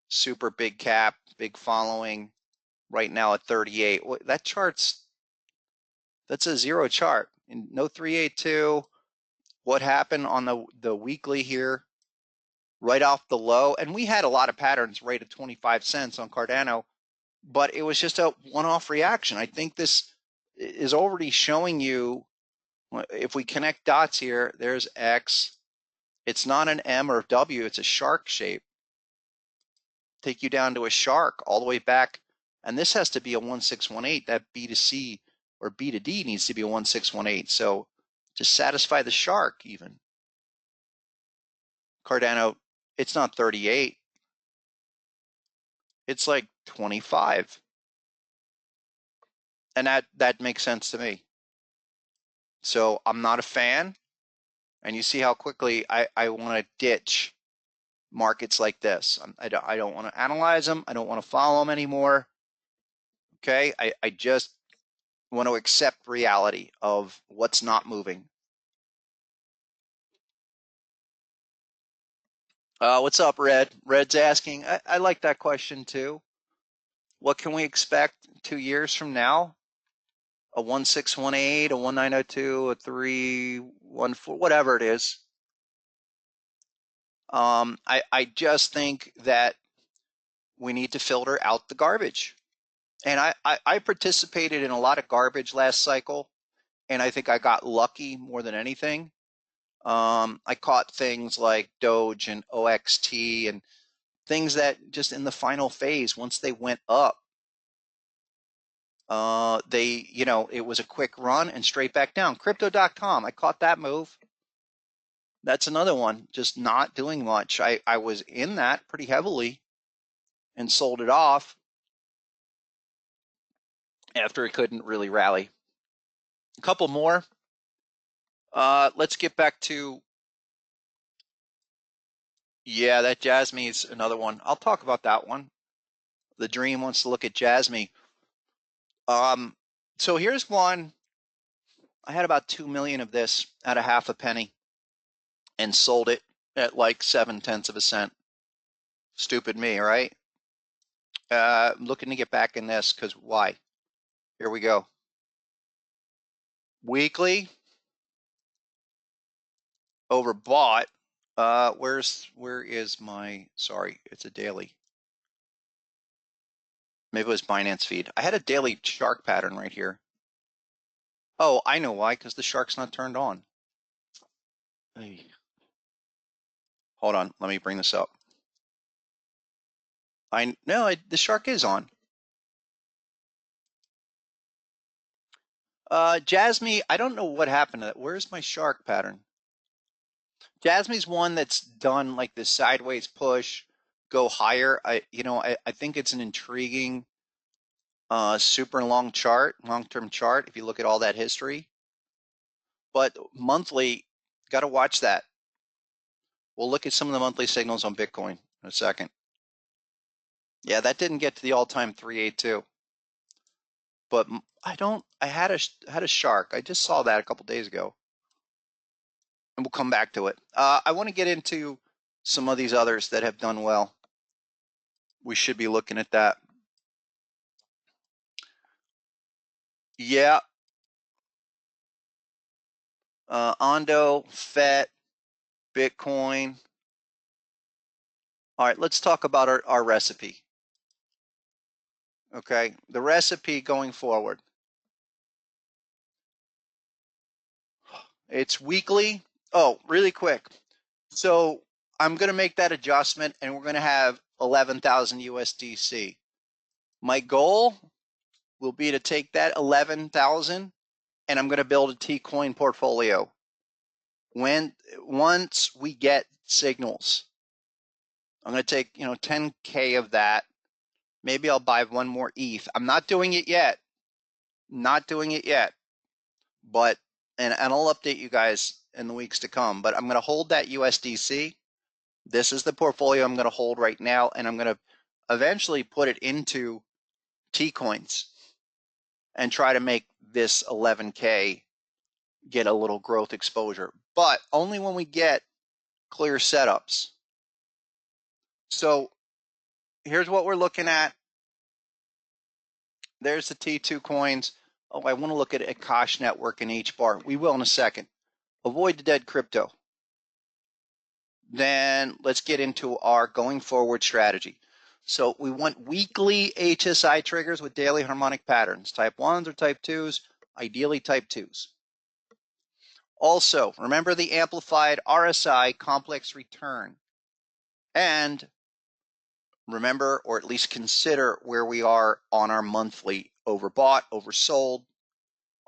Speaker 1: super big cap, big following. Right now at 38. That's a zero chart. And no 382. What happened on the weekly here? Right off the low, and we had a lot of patterns right at 25 cents on Cardano, but it was just a one-off reaction. I think this is already showing you, if we connect dots here, there's X. It's not an M or a W, it's a shark shape. Take you down to a shark all the way back, and this has to be a 1618. That B to C or B to D needs to be a 1618. So to satisfy the shark even. Cardano, it's not 38. It's like 25. And that makes sense to me. So I'm not a fan. And you see how quickly I want to ditch markets like this. I don't want to analyze them. I don't want to follow them anymore. Okay. I just want to accept reality of what's not moving. What's up, Red? Red's asking. I like that question too. What can we expect 2 years from now? A 1618, a 1902, a 314, whatever it is. I just think that we need to filter out the garbage. And I participated in a lot of garbage last cycle, and I think I got lucky more than anything. I caught things like Doge and OXT and things that just in the final phase, once they went up, it was a quick run and straight back down. Crypto.com, I caught that move. That's another one, just not doing much. I was in that pretty heavily and sold it off after it couldn't really rally. A couple more. Let's get back to, yeah, that Jasmy's another one. I'll talk about that one. The Dream wants to look at Jasmy. So here's one. I had about 2 million of this at a half a penny and sold it at like 7/10 of a cent. Stupid me, right? I'm looking to get back in this because why? Here we go. Weekly, overbought. Where is my, sorry, it's a daily. Maybe it was Binance feed. I had a daily shark pattern right here. Oh, I know why, because the shark's not turned on. Hey. Hold on, let me bring this up. The shark is on. Jasmy, I don't know what happened to that. Where's my shark pattern? Jasmy's one that's done like this sideways push, go higher. I think it's an intriguing, super long-term chart. If you look at all that history, but monthly, got to watch that. We'll look at some of the monthly signals on Bitcoin in a second. Yeah, that didn't get to the all-time 382, but I had a shark. I just saw that a couple days ago, and we'll come back to it. I want to get into some of these others that have done well. We should be looking at that. Yeah. Ondo, FET, Bitcoin. All right, let's talk about our recipe. Okay, the recipe going forward. It's weekly. Oh, really quick. So I'm going to make that adjustment, and we're going to have 11,000 USDC. My goal will be to take that 11,000, and I'm going to build a T-coin portfolio. Once we get signals, I'm going to take 10K of that. Maybe I'll buy one more ETH. I'm not doing it yet. But and I'll update you guys in the weeks to come. But I'm going to hold that USDC. This is the portfolio I'm going to hold right now, and I'm going to eventually put it into T coins and try to make this 11K get a little growth exposure, but only when we get clear setups. So here's what we're looking at. There's the T2 coins. Oh, I want to look at Akash Network and HBAR. We will in a second. Avoid the dead crypto. Then let's get into our going forward strategy. So we want weekly HSI triggers with daily harmonic patterns, type 1s or type 2s, ideally type 2s. Also, remember the amplified RSI complex return. And remember, or at least consider where we are on our monthly overbought, oversold.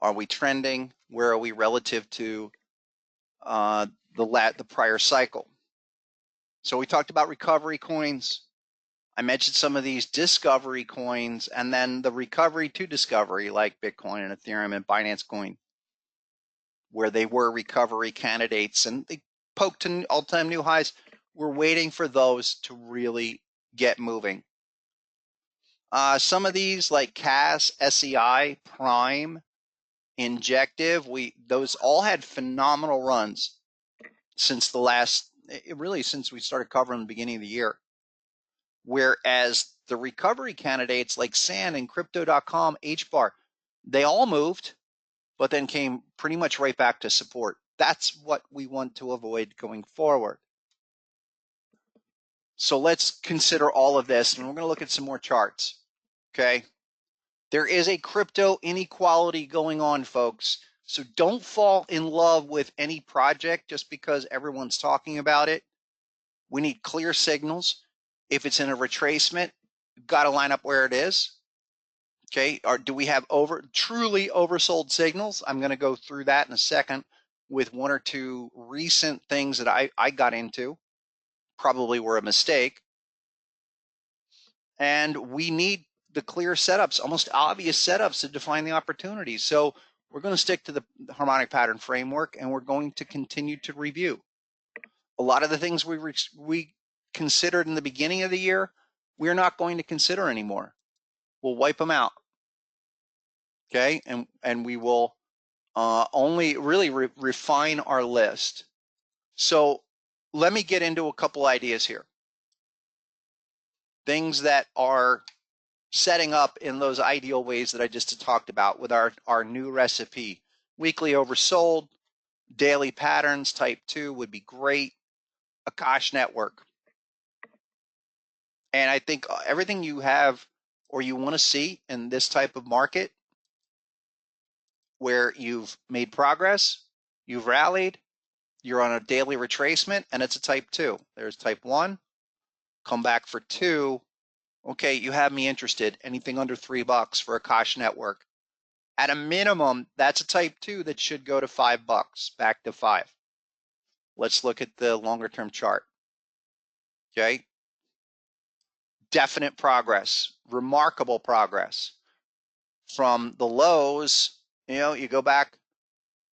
Speaker 1: Are we trending? Where are we relative to the prior cycle? So we talked about recovery coins. I mentioned some of these discovery coins, and then the recovery to discovery, like Bitcoin and Ethereum and Binance Coin, where they were recovery candidates and they poked to all-time new highs. We're waiting for those to really get moving. Some of these, like CAS, SEI, Prime, Injective, those all had phenomenal runs since since we started covering the beginning of the year. Whereas the recovery candidates like Sand and Crypto.com, HBAR, they all moved, but then came pretty much right back to support. That's what we want to avoid going forward. So let's consider all of this, and we're going to look at some more charts. Okay. There is a crypto inequality going on, folks. So don't fall in love with any project just because everyone's talking about it. We need clear signals. If it's in a retracement, you've got to line up where it is. Okay. Or do we have truly oversold signals? I'm going to go through that in a second with one or two recent things that I got into. Probably were a mistake. And we need the clear setups, almost obvious setups to define the opportunities. So we're going to stick to the harmonic pattern framework, and we're going to continue to review. A lot of the things we considered in the beginning of the year, we're not going to consider anymore. We'll wipe them out. Okay, and we will only really refine our list. So let me get into a couple ideas here. Things that are setting up in those ideal ways that I just talked about with our new recipe. Weekly oversold, daily patterns, type 2 would be great. Akash Network. And I think everything you have or you want to see in this type of market where you've made progress, you've rallied, you're on a daily retracement, and it's a type 2. There's type 1, come back for 2. Okay, you have me interested. Anything under $3 for Akash Network. At a minimum, that's a type 2 that should go to $5, back to 5. Let's look at the longer term chart. Okay. Definite progress, remarkable progress. From the lows, you go back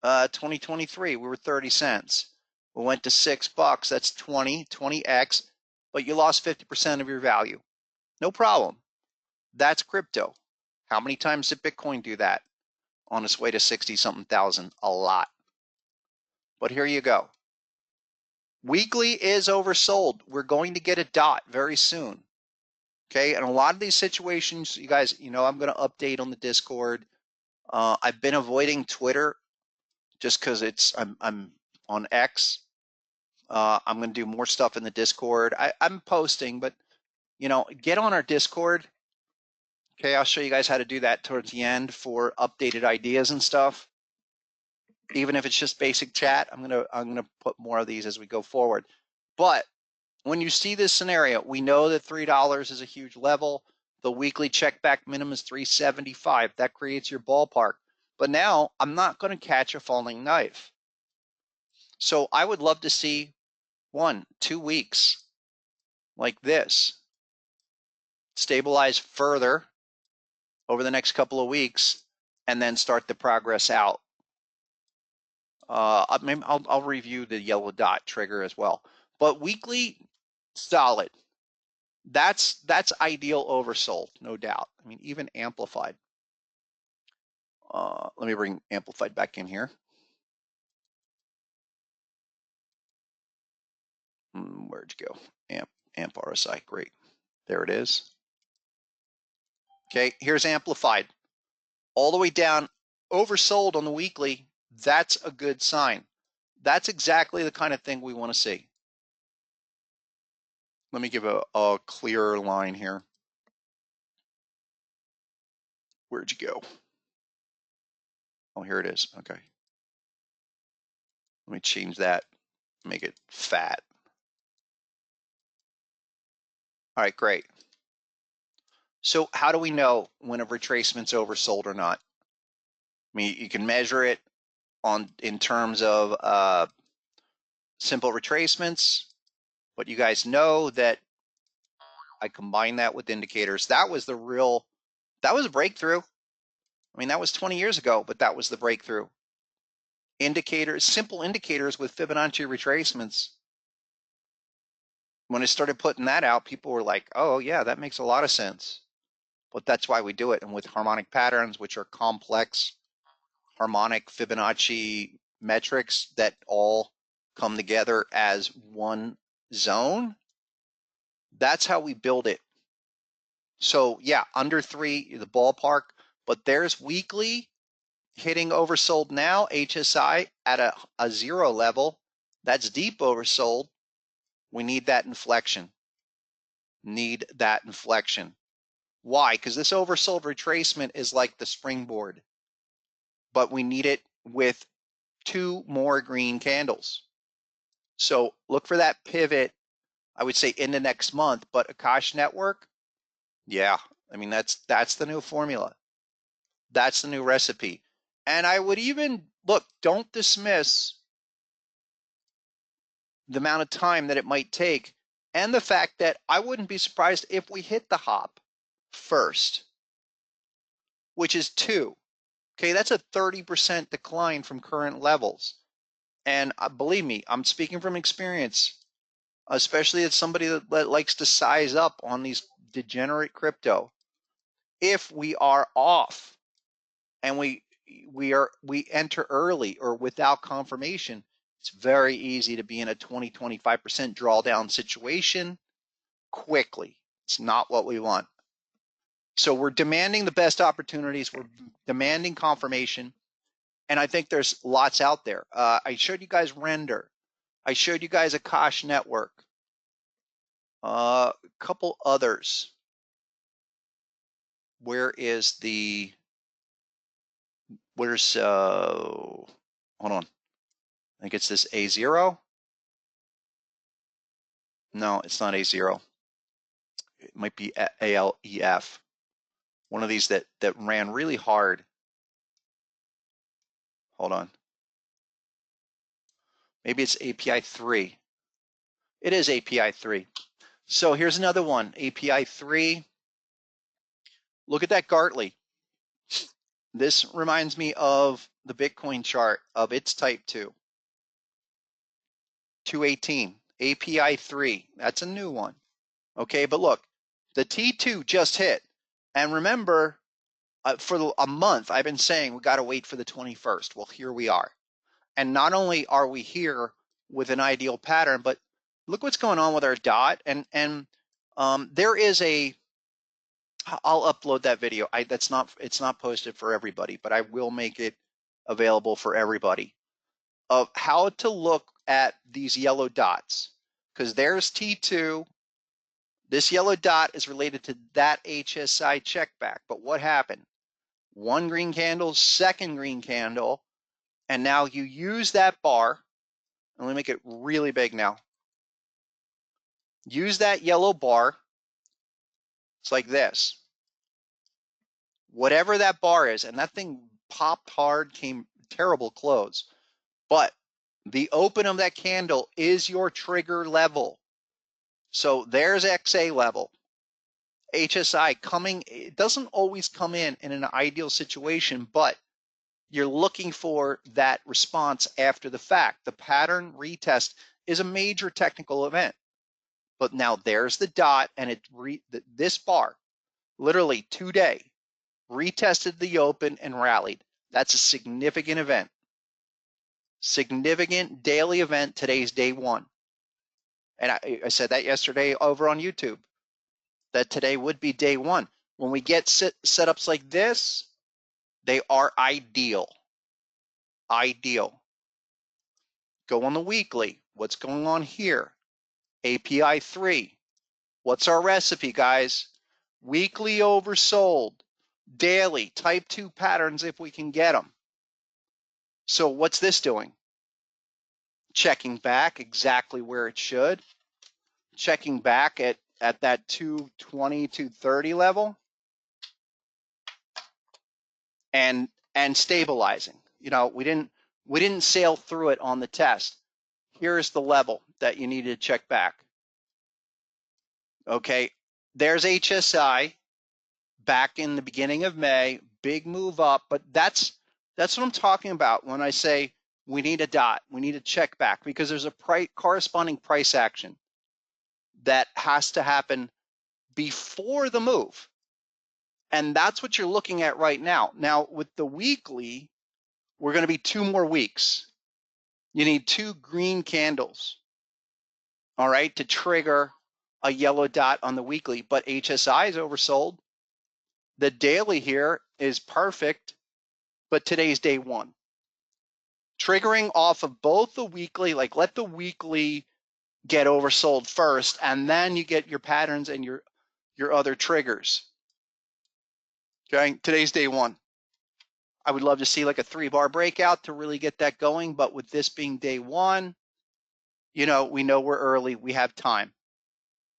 Speaker 1: 2023, we were 30 cents. We went to $6, that's 20x, but you lost 50% of your value. No problem. That's crypto. How many times did Bitcoin do that? On its way to 60-something thousand, a lot. But here you go. Weekly is oversold. We're going to get a dot very soon. Okay, and a lot of these situations, you guys, I'm going to update on the Discord. I've been avoiding Twitter just because I'm on X. I'm going to do more stuff in the Discord. I'm posting, but get on our Discord. Okay, I'll show you guys how to do that towards the end for updated ideas and stuff. Even if it's just basic chat, I'm gonna put more of these as we go forward. But when you see this scenario, we know that $3 is a huge level. The weekly check back minimum is 375. That creates your ballpark. But now I'm not going to catch a falling knife. So I would love to see 1-2 weeks like this, stabilize further over the next couple of weeks, and then start the progress out. Maybe I'll review the yellow dot trigger as well. But weekly, solid. That's ideal oversold, no doubt. I mean, even amplified. Let me bring amplified back in here. Where'd you go? Amp RSI, great. There it is. Okay, here's amplified. All the way down, oversold on the weekly. That's a good sign. That's exactly the kind of thing we want to see. Let me give a clearer line here. Where'd you go? Oh, here it is. Okay. Let me change that, make it fat. All right, great. So how do we know when a retracement's oversold or not? I mean, you can measure it in terms of simple retracements, but you guys know that I combine that with indicators. That was a breakthrough. I mean, that was 20 years ago, but that was the breakthrough. Indicators, simple indicators with Fibonacci retracements. When I started putting that out, people were like, oh yeah, that makes a lot of sense. But that's why we do it. And with harmonic patterns, which are complex harmonic Fibonacci metrics that all come together as one zone, that's how we build it. So yeah, under 3, the ballpark, but there's weekly hitting oversold now, HSI at a 0 level. That's deep oversold. We need that inflection. Why? Because this oversold retracement is like the springboard, but we need it with 2 more green candles. So look for that pivot, I would say in the next month, but Akash Network, yeah, I mean, that's the new formula. That's the new recipe. And I would even, look, don't dismiss the amount of time that it might take and the fact that I wouldn't be surprised if we hit the hop first, which is 2. Okay, that's a 30% decline from current levels. And believe me, I'm speaking from experience, especially as somebody that likes to size up on these degenerate crypto. If we are off and we enter early or without confirmation, it's very easy to be in a 20-25% drawdown situation quickly. It's not what we want. So we're demanding the best opportunities. We're demanding confirmation. And I think there's lots out there. I showed you guys Render. I showed you guys Akash Network. A couple others. Where's hold on. I think it's this A0. No, it's not A0. It might be ALEF. One of these that ran really hard. Hold on. Maybe it's API 3. It is API 3. So here's another one, API 3. Look at that Gartley. This reminds me of the Bitcoin chart of its type 2. 218, API 3. That's a new one. Okay, but look, the T2 just hit. And remember, for a month, I've been saying we got to wait for the 21st. Well, here we are. And not only are we here with an ideal pattern, but look what's going on with our dot. And there is I'll upload that video. It's not posted for everybody, but I will make it available for everybody of how to look at these yellow dots. Because there's T2. This yellow dot is related to that HSI checkback. But what happened? One green candle, second green candle, and now you use that bar. And let me make it really big now. use that yellow bar. It's like this. Whatever that bar is, and that thing popped hard, came terrible close. But the open of that candle is your trigger level. So there's XA level. HSI coming, it doesn't always come in an ideal situation, but you're looking for that response after the fact. The pattern retest is a major technical event. But now there's the dot, and this bar, literally today, retested the open and rallied. That's a significant event. Significant daily event. Today's day one. And I said that yesterday over on YouTube, that today would be day one. When we get setups like this, they are ideal. Ideal. Go on the weekly. What's going on here? API 3. What's our recipe, guys? Weekly oversold. Daily type 2 patterns if we can get them. So what's this doing? Checking back exactly where it should. Checking back at that 220, 230 level. And stabilizing. You know, we didn't sail through it on the test. Here's the level that you need to check back. Okay, there's HSI back in the beginning of May, big move up, but that's what I'm talking about when I say we need a dot, we need a check back, because there's a corresponding price action that has to happen before the move. And that's what you're looking at right now. Now, with the weekly, we're going to be 2 more weeks. You need 2 green candles, all right, to trigger a yellow dot on the weekly, but HSI is oversold. The daily here is perfect, but today's day one. Triggering off of both the weekly, like let the weekly get oversold first, and then you get your patterns and your other triggers. Okay, today's day one. I would love to see like a 3-bar breakout to really get that going, but with this being day one, you know, we know we're early, we have time.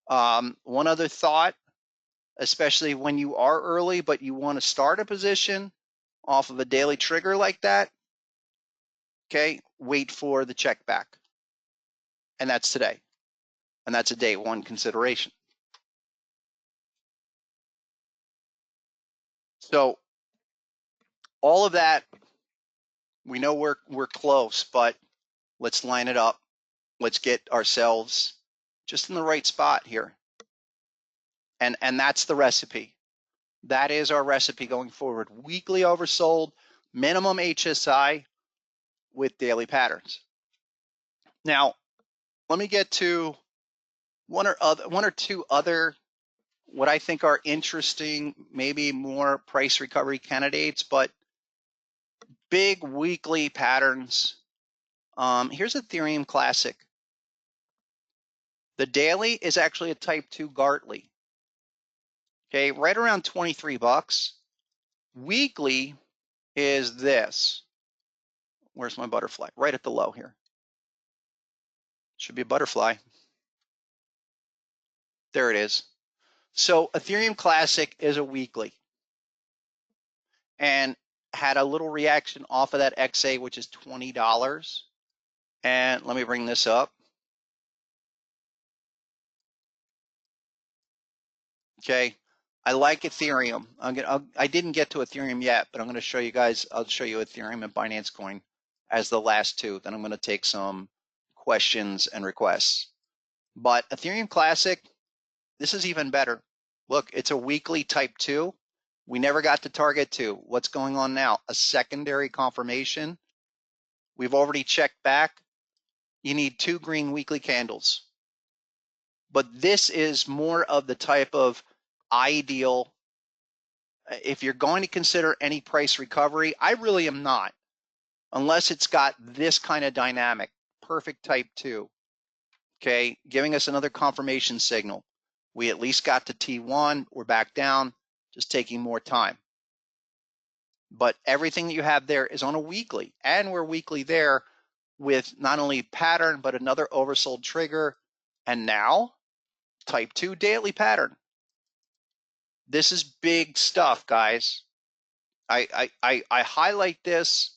Speaker 1: One other thought, especially when you are early, but you want to start a position off of a daily trigger like that, okay, wait for the check back. And that's today. And that's a day one consideration. So all of that, we know we're close, but let's line it up. Let's get ourselves just in the right spot here. And that's the recipe. That is our recipe going forward. Weekly oversold, minimum HSI with daily patterns. Now, let me get to one or two other what I think are interesting, maybe more price recovery candidates, but big weekly patterns. Here's Ethereum Classic. The daily is actually a type 2 Gartley. Okay, right around 23 bucks. Weekly is this. Where's my butterfly? Right at the low here. Should be a butterfly. There it is. So Ethereum Classic is a weekly and had a little reaction off of that XA, which is $20. And let me bring this up. Okay, I like Ethereum. I didn't get to Ethereum yet, but I'm going to show you guys. I'll show you Ethereum and Binance Coin as the last two. Then I'm going to take some questions and requests. But Ethereum Classic, this is even better. Look, it's a weekly type 2. We never got to target 2. What's going on now? A secondary confirmation. We've already checked back. You need 2 green weekly candles. But this is more of the type of ideal. If you're going to consider any price recovery, I really am not, unless it's got this kind of dynamic, perfect type 2, okay, giving us another confirmation signal. We at least got to T1, we're back down, just taking more time. But everything that you have there is on a weekly, and we're weekly there with not only pattern, but another oversold trigger. And now type 2 daily pattern. This is big stuff, guys. I highlight this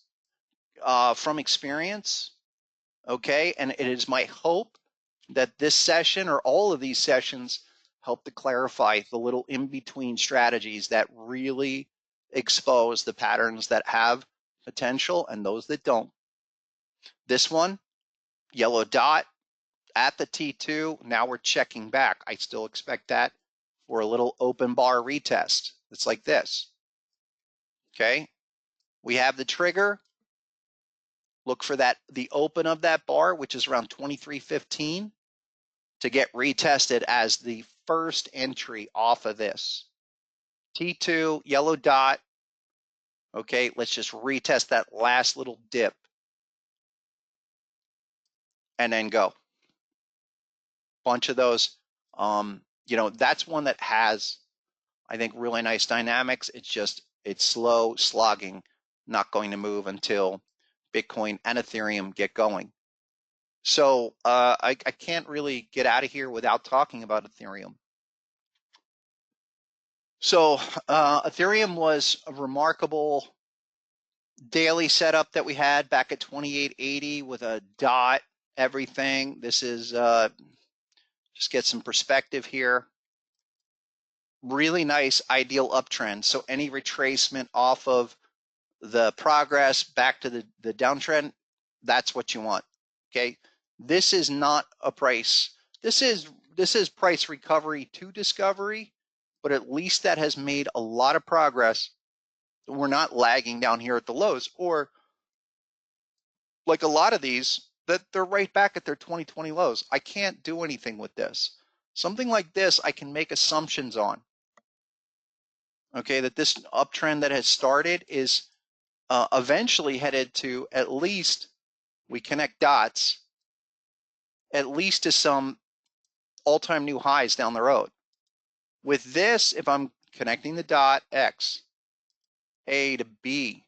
Speaker 1: from experience, okay? And it is my hope that this session or all of these sessions help to clarify the little in-between strategies that really expose the patterns that have potential and those that don't. This one, yellow dot at the T2, now we're checking back. I still expect that for a little open bar retest. It's like this, okay? We have the trigger. Look for that, the open of that bar, which is around 23.15, to get retested as the first entry off of this. T2, yellow dot. Okay, let's just retest that last little dip and then go. Bunch of those. You know, that's one that has, I think, really nice dynamics. It's slow slogging, not going to move until Bitcoin and Ethereum get going. So I can't really get out of here without talking about Ethereum. So Ethereum was a remarkable daily setup that we had back at 2880 with a dot, everything. This is just get some perspective here. Really nice ideal uptrend. So any retracement off of the progress back to the downtrend, that's what you want. Okay. This is not a price. This is price recovery to discovery, but at least that has made a lot of progress. We're not lagging down here at the lows, or like a lot of these, that they're right back at their 2020 lows. I can't do anything with this. Something like this, I can make assumptions on. Okay, that this uptrend that has started is eventually headed to, at least, we connect dots, at least to some all-time new highs down the road. With this, if I'm connecting the dot X, A to B,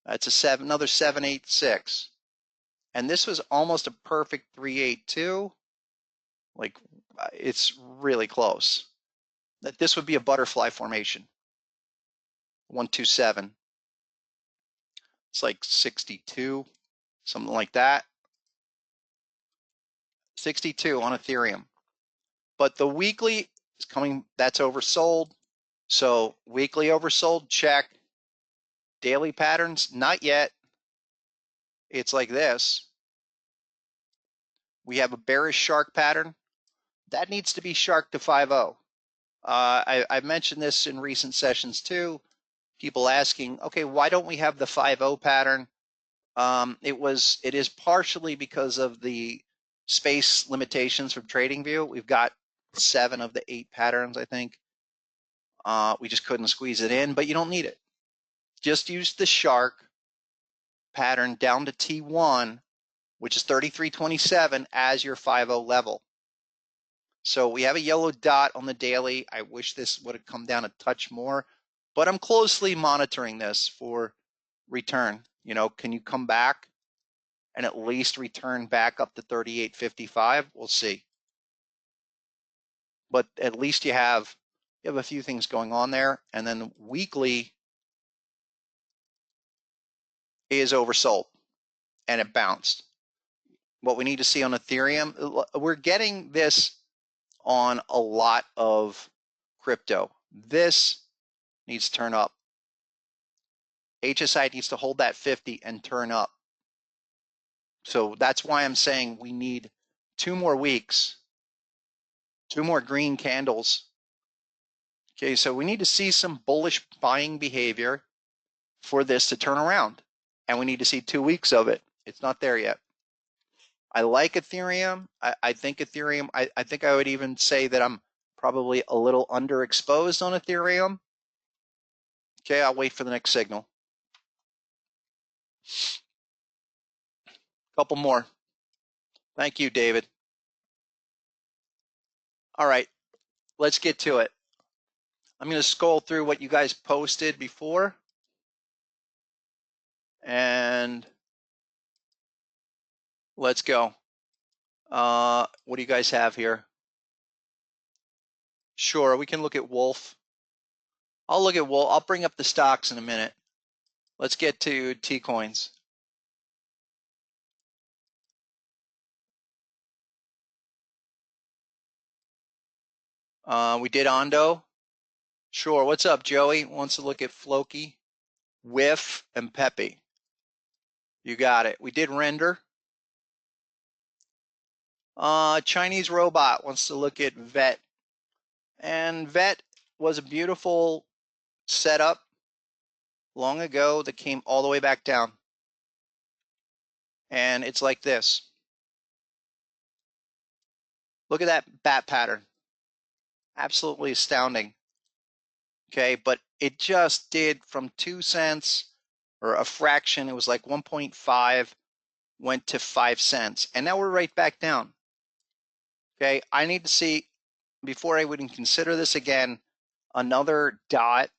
Speaker 1: that's another 786. And this was almost a perfect 382. Like, it's really close. That this would be a butterfly formation. 127. It's like 62, something like that. 62 on Ethereum. But the weekly is coming, that's oversold. So weekly oversold, check. Daily patterns, not yet. It's like this. We have a bearish shark pattern. That needs to be shark to 5-0. I've mentioned this in recent sessions too. People asking, okay, why don't we have the 5-0 pattern? It is partially because of the space limitations from TradingView. We've got 7 of the 8 patterns, I think. We just couldn't squeeze it in, but you don't need it. Just use the shark pattern down to T1, which is 33.27 as your 5-0 level. So we have a yellow dot on the daily. I wish this would have come down a touch more, but I'm closely monitoring this for return. You know, can you come back and at least return back up to 38.55? We'll see. But at least you have a few things going on there. And then weekly is oversold and it bounced. What we need to see on Ethereum, we're getting this on a lot of crypto. This needs to turn up. HSI needs to hold that 50 and turn up. So that's why I'm saying we need 2 more weeks, 2 more green candles. Okay, so we need to see some bullish buying behavior for this to turn around. And we need to see 2 weeks of it. It's not there yet. I like Ethereum. I think Ethereum, I think I would even say that I'm probably a little underexposed on Ethereum. Okay, I'll wait for the next signal. Couple more. Thank you, David. All right, let's get to it. I'm going to scroll through what you guys posted before. And let's go. What do you guys have here? Sure, we can look at Wolf. I'll look at Wolf. I'll bring up the stocks in a minute. Let's get to T coins. We did Ondo. Sure. What's up, Joey? Wants to look at Floki, Whiff, and Pepe. You got it. We did Render. Chinese Robot wants to look at Vet. And Vet was a beautiful setup long ago that came all the way back down. And it's like this. Look at that bat pattern. Absolutely astounding. Okay, but it just did from 2 cents or a fraction. It was like 1.5, went to 5 cents. And now we're right back down. Okay, I need to see, before I would even consider this again, another dot,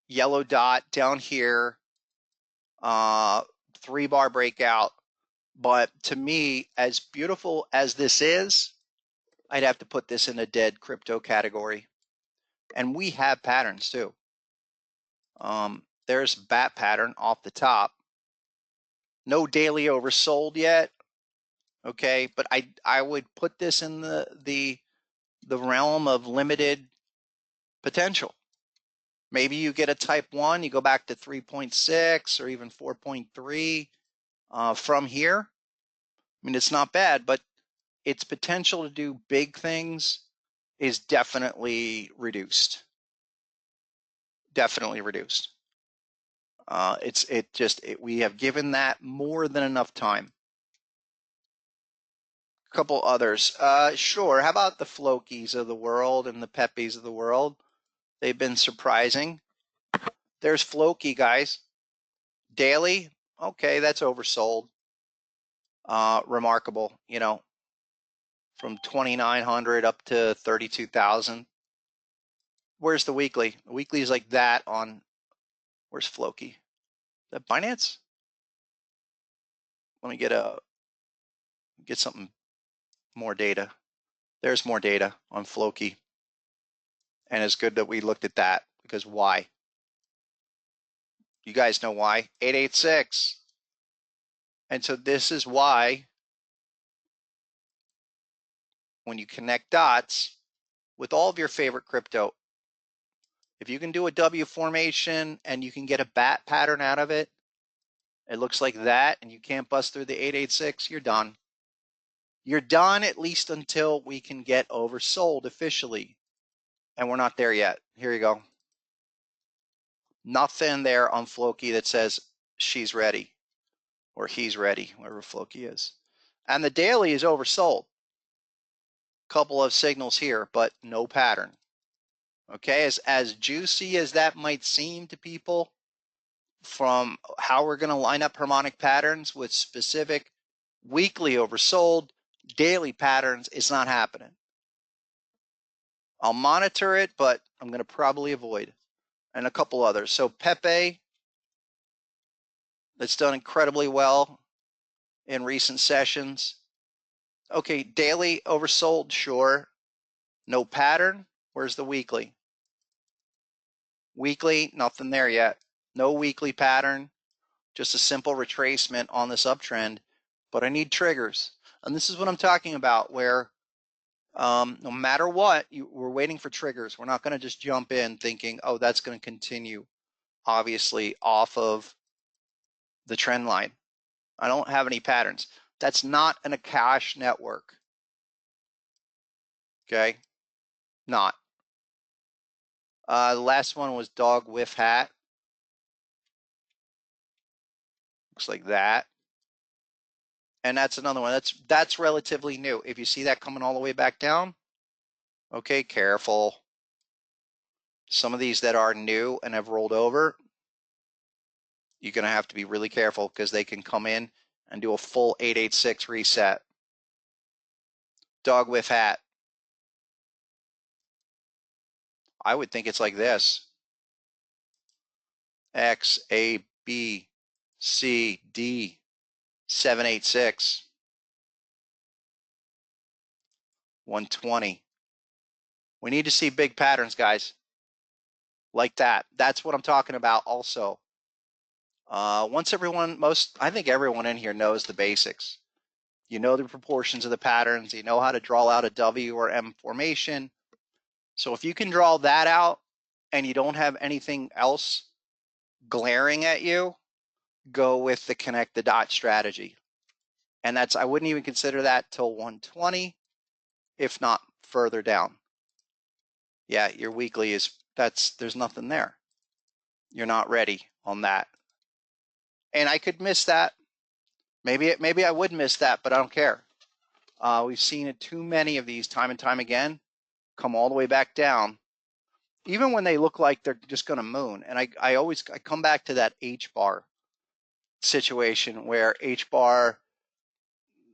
Speaker 1: yellow dot down here, 3-bar breakout. But to me, as beautiful as this is, I'd have to put this in a dead crypto category. And we have patterns too. There's bat pattern off the top. No daily oversold yet. Okay, but I would put this in the realm of limited potential. Maybe you get a type 1, you go back to 3.6 or even 4.3 from here. I mean, it's not bad, but its potential to do big things is definitely reduced. Definitely reduced. We have given that more than enough time. A couple others. Sure. How about the Flokis of the world and the Pepes of the world? They've been surprising. There's Floki, guys. Daily, okay, that's oversold. Remarkable, from 2,900 up to 32,000. Where's the weekly? The weekly is like that on, where's Floki? Is that Binance? Let me get something, more data. There's more data on Floki. And it's good that we looked at that, because why? You guys know why. 886. And so this is why when you connect dots with all of your favorite crypto, if you can do a W formation and you can get a bat pattern out of it, it looks like that, and you can't bust through the 886, you're done. You're done, at least until we can get oversold officially. And we're not there yet. Here you go. Nothing there on Floki that says she's ready or he's ready, wherever Floki is. And the daily is oversold. Couple of signals here, but no pattern. Okay, as juicy as that might seem to people from how we're going to line up harmonic patterns with specific weekly oversold, daily patterns, it's not happening. I'll monitor it, but I'm going to probably avoid. And a couple others. So Pepe, that's done incredibly well in recent sessions. Okay, daily oversold, sure. No pattern. Where's the weekly? Weekly, nothing there yet. No weekly pattern. Just a simple retracement on this uptrend. But I need triggers. And this is what I'm talking about, where no matter what, we're waiting for triggers. We're not going to just jump in thinking, oh, that's going to continue, obviously, off of the trend line. I don't have any patterns. That's not an Akash network. Okay? Not. The last one was dog whiff hat. Looks like that. And that's another one. That's relatively new. If you see that coming all the way back down, okay, careful. Some of these that are new and have rolled over, you're going to have to be really careful, because they can come in and do a full 886 reset. Dog whiff hat. I would think it's like this. X, A, B, C, D, 786, 120. We need to see big patterns, guys, like that. That's what I'm talking about also. Once I think everyone in here knows the basics. You know the proportions of the patterns. You know how to draw out a W or M formation. So if you can draw that out and you don't have anything else glaring at you, go with the connect the dot strategy. And I wouldn't even consider that till 120, if not further down. Yeah, your weekly there's nothing there. You're not ready on that. And I could miss that. Maybe I would miss that, but I don't care. We've seen it too many of these time and time again, come all the way back down, even when they look like they're just going to moon. And I come back to that H bar situation where H bar,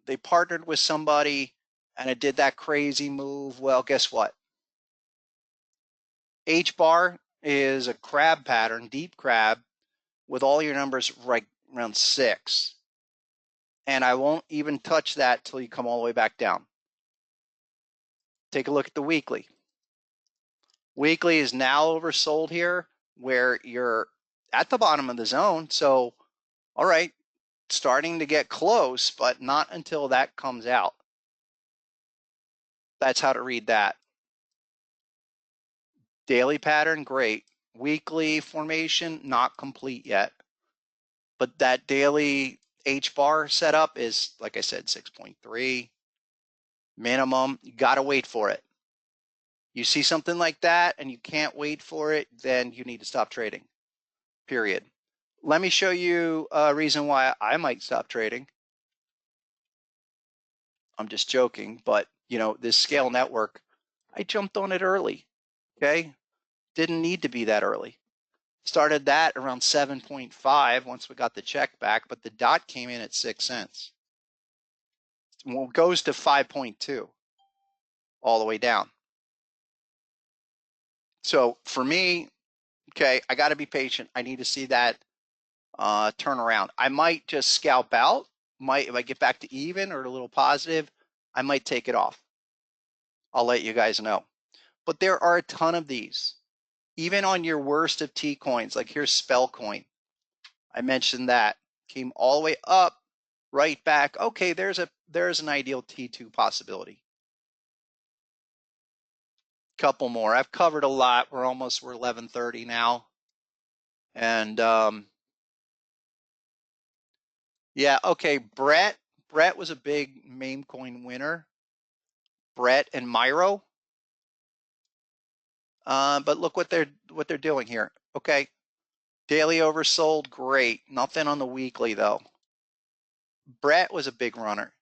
Speaker 1: they partnered with somebody and it did that crazy move. Well, guess what? H bar is a crab pattern, deep crab, with all your numbers right around 6. And I won't even touch that till you come all the way back down. Take a look at the weekly. Weekly is now oversold here where you're at the bottom of the zone. So, all right, starting to get close, but not until that comes out. That's how to read that. Daily pattern, great. Weekly formation, not complete yet. But that daily H bar setup is, like I said, 6.3 minimum. You got to wait for it. You see something like that and you can't wait for it, then you need to stop trading, period. Let me show you a reason why I might stop trading. I'm just joking, but this scale network, I jumped on it early, okay? Didn't need to be that early. Started that around 7.5 once we got the check back, but the dot came in at 6 cents. Well, it goes to 5.2 all the way down. So for me, okay, I got to be patient. I need to see that turn around. I might just scalp out. If I get back to even or a little positive, I might take it off. I'll let you guys know. But there are a ton of these. Even on your worst of T coins, like here's Spell Coin. I mentioned that. Came all the way up, right back. Okay, there's an ideal T2 possibility. Couple more. I've covered a lot. We're 11:30 now. And yeah, okay, Brett was a big meme coin winner. Brett and Myro. But look what they're doing here. Okay, daily oversold, great. Nothing on the weekly though. Brett was a big runner.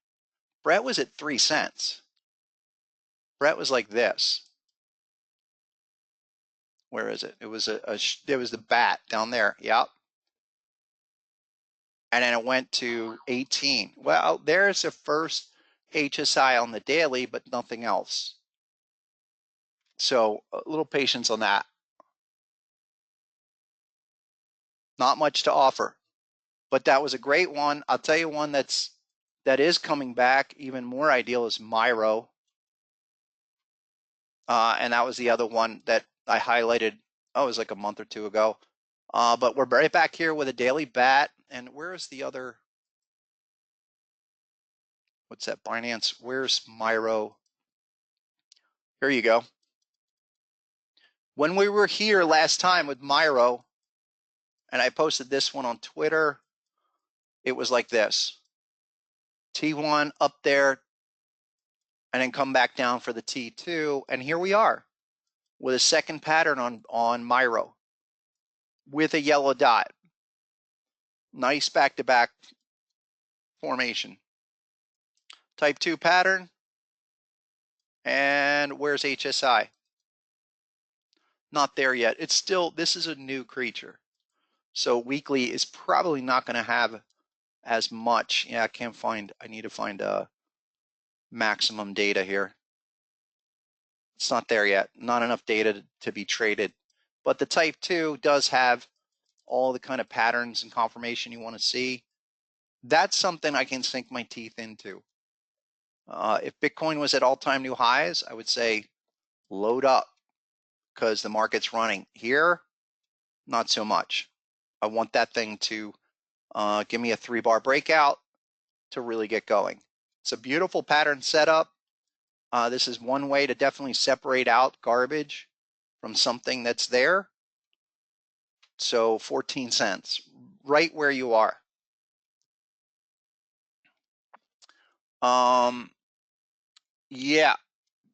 Speaker 1: Brett was at 3 cents. Brett was like this. Where is it? It was there was the bat down there. Yep. And then it went to 18. Well, there's the first HSI on the daily, but nothing else. So a little patience on that. Not much to offer, but that was a great one. I'll tell you one that is coming back. Even more ideal is Myro. And that was the other one that I highlighted, it was like a month or two ago. But we're right back here with a daily bat. And where's the other? What's that? Binance. Where's Myro? Here you go. When we were here last time with Myro, and I posted this one on Twitter, it was like this. T1 up there, and then come back down for the T2. And here we are with a second pattern on Myro with a yellow dot. Nice back-to-back formation. Type 2 pattern. And where's HSI? Not there yet. This is a new creature. So weekly is probably not going to have as much. Yeah, I need to find maximum data here. It's not there yet. Not enough data to be traded. But the type 2 does have all the kind of patterns and confirmation you want to see. That's something I can sink my teeth into. If Bitcoin was at all-time new highs, I would say load up because the market's running. Here, not so much. I want that thing to give me a 3-bar breakout to really get going. It's a beautiful pattern setup. This is one way to definitely separate out garbage from something that's there. So 14 cents, right where you are. Yeah.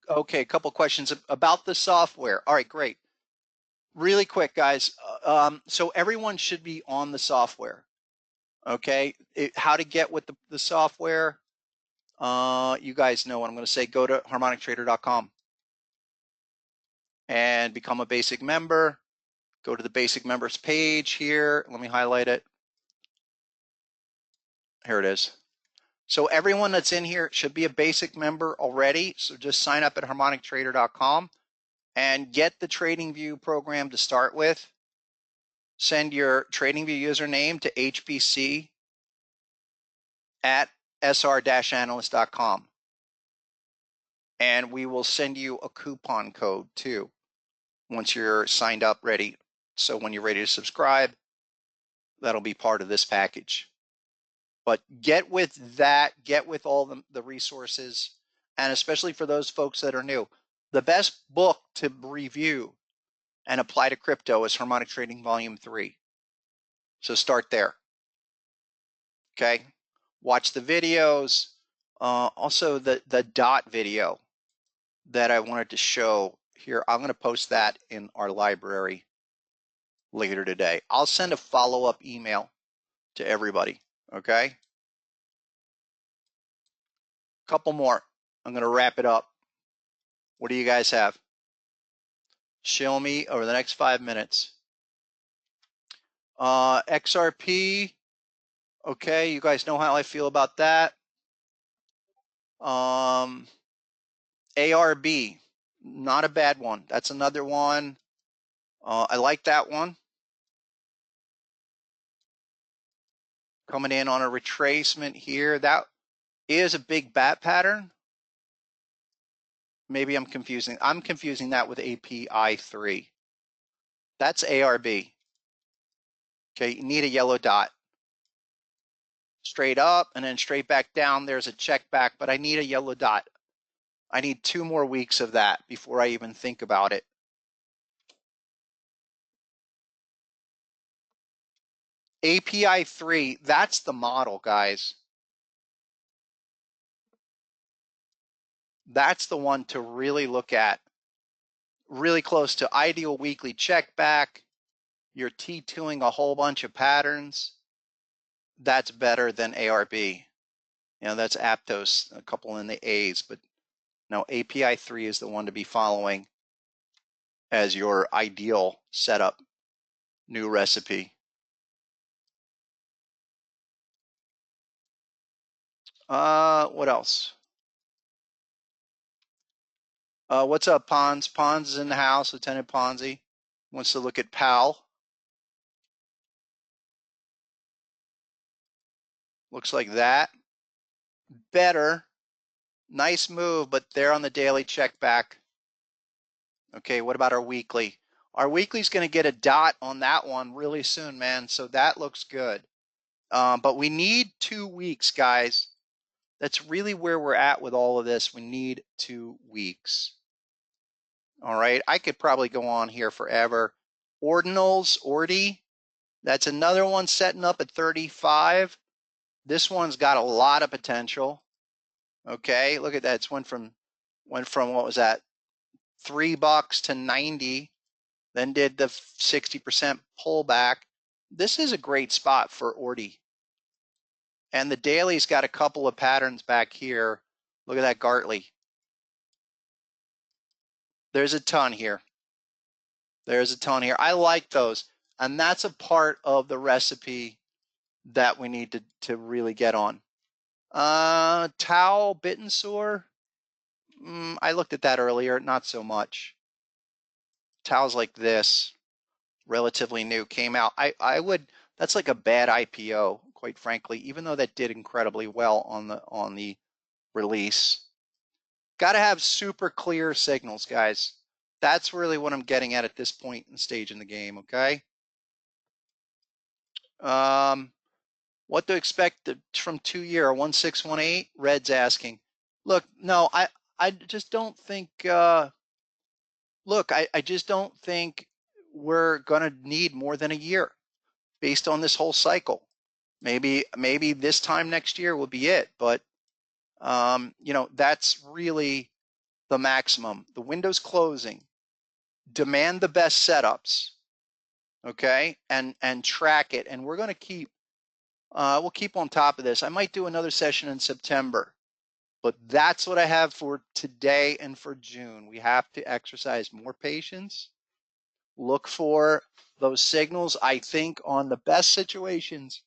Speaker 1: Okay, a couple questions about the software. All right, great. Really quick, guys. So everyone should be on the software. Okay, how to get with the software? You guys know what I'm going to say. Go to harmonictrader.com and become a basic member. Go to the basic members page here. Let me highlight it. Here it is. So everyone that's in here should be a basic member already. So just sign up at harmonictrader.com and get the TradingView program to start with. Send your TradingView username to hbc@sr-analyst.com. And we will send you a coupon code too once you're signed up ready. So when you're ready to subscribe, that'll be part of this package. But get with that, get with all the resources, and especially for those folks that are new. The best book to review and apply to crypto is Harmonic Trading Volume 3. So start there. Okay. Watch the videos. Also the dot video that I wanted to show here. I'm going to post that in our library later today. I'll send a follow-up email to everybody. Okay. Couple more. I'm going to wrap it up. What do you guys have? Show me over the next 5 minutes. XRP. Okay, you guys know how I feel about that. ARB, not a bad one. That's another one. I like that one. Coming in on a retracement here. That is a big bat pattern. Maybe I'm confusing. I'm confusing that with API3. That's ARB. Okay, you need a yellow dot. Straight up and then straight back down. There's a check back, but I need a yellow dot. I need 2 more weeks of that before I even think about it. API3, that's the model, guys. That's the one to really look at. Really close to ideal weekly check back. You're T2ing a whole bunch of patterns. That's better than ARB. You know, that's Aptos, a couple in the A's, but no, API3 is the one to be following as your ideal setup. New recipe. What else? What's up, Pons? Pons is in the house. Lieutenant Ponzi wants to look at PAL. Looks like that. Better. Nice move, but they're on the daily check back. Okay, what about our weekly? Our weekly's going to get a dot on that one really soon, man. So that looks good. But we need 2 weeks, guys. That's really where we're at with all of this. We need 2 weeks. All right, I could probably go on here forever. Ordinals, Ordi, that's another one setting up at 35. This one's got a lot of potential. Okay, look at that. It's went from what was that? $3 to 90, then did the 60% pullback. This is a great spot for Ordi. And the daily's got a couple of patterns back here. Look at that Gartley. There's a ton here. There's a ton here. I like those. And that's a part of the recipe that we need to really get on. Tau Bittensor. I looked at that earlier, not so much. Tau's like this, relatively new, came out. I would, that's like a bad IPO, quite frankly, even though that did incredibly well on the release. Got to have super clear signals, guys. That's really what I'm getting at this point in stage in the game, okay? What to expect from 2-year, 1618? Red's asking. Look, no, I just don't think, I just don't think we're going to need more than a year based on this whole cycle. Maybe this time next year will be it, but that's really the maximum. The window's closing. Demand the best setups, okay, and track it. And we're going to we'll keep on top of this. I might do another session in September, but that's what I have for today and for June. We have to exercise more patience. Look for those signals. I think on the best situations,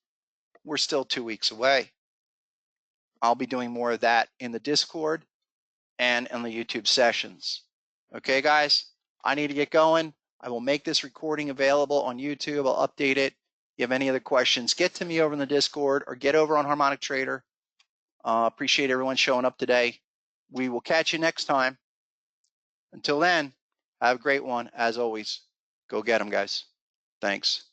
Speaker 1: we're still 2 weeks away. I'll be doing more of that in the Discord and in the YouTube sessions. Okay, guys, I need to get going. I will make this recording available on YouTube. I'll update it. If you have any other questions, get to me over in the Discord or get over on Harmonic Trader. Appreciate everyone showing up today. We will catch you next time. Until then, have a great one. As always, go get them, guys. Thanks.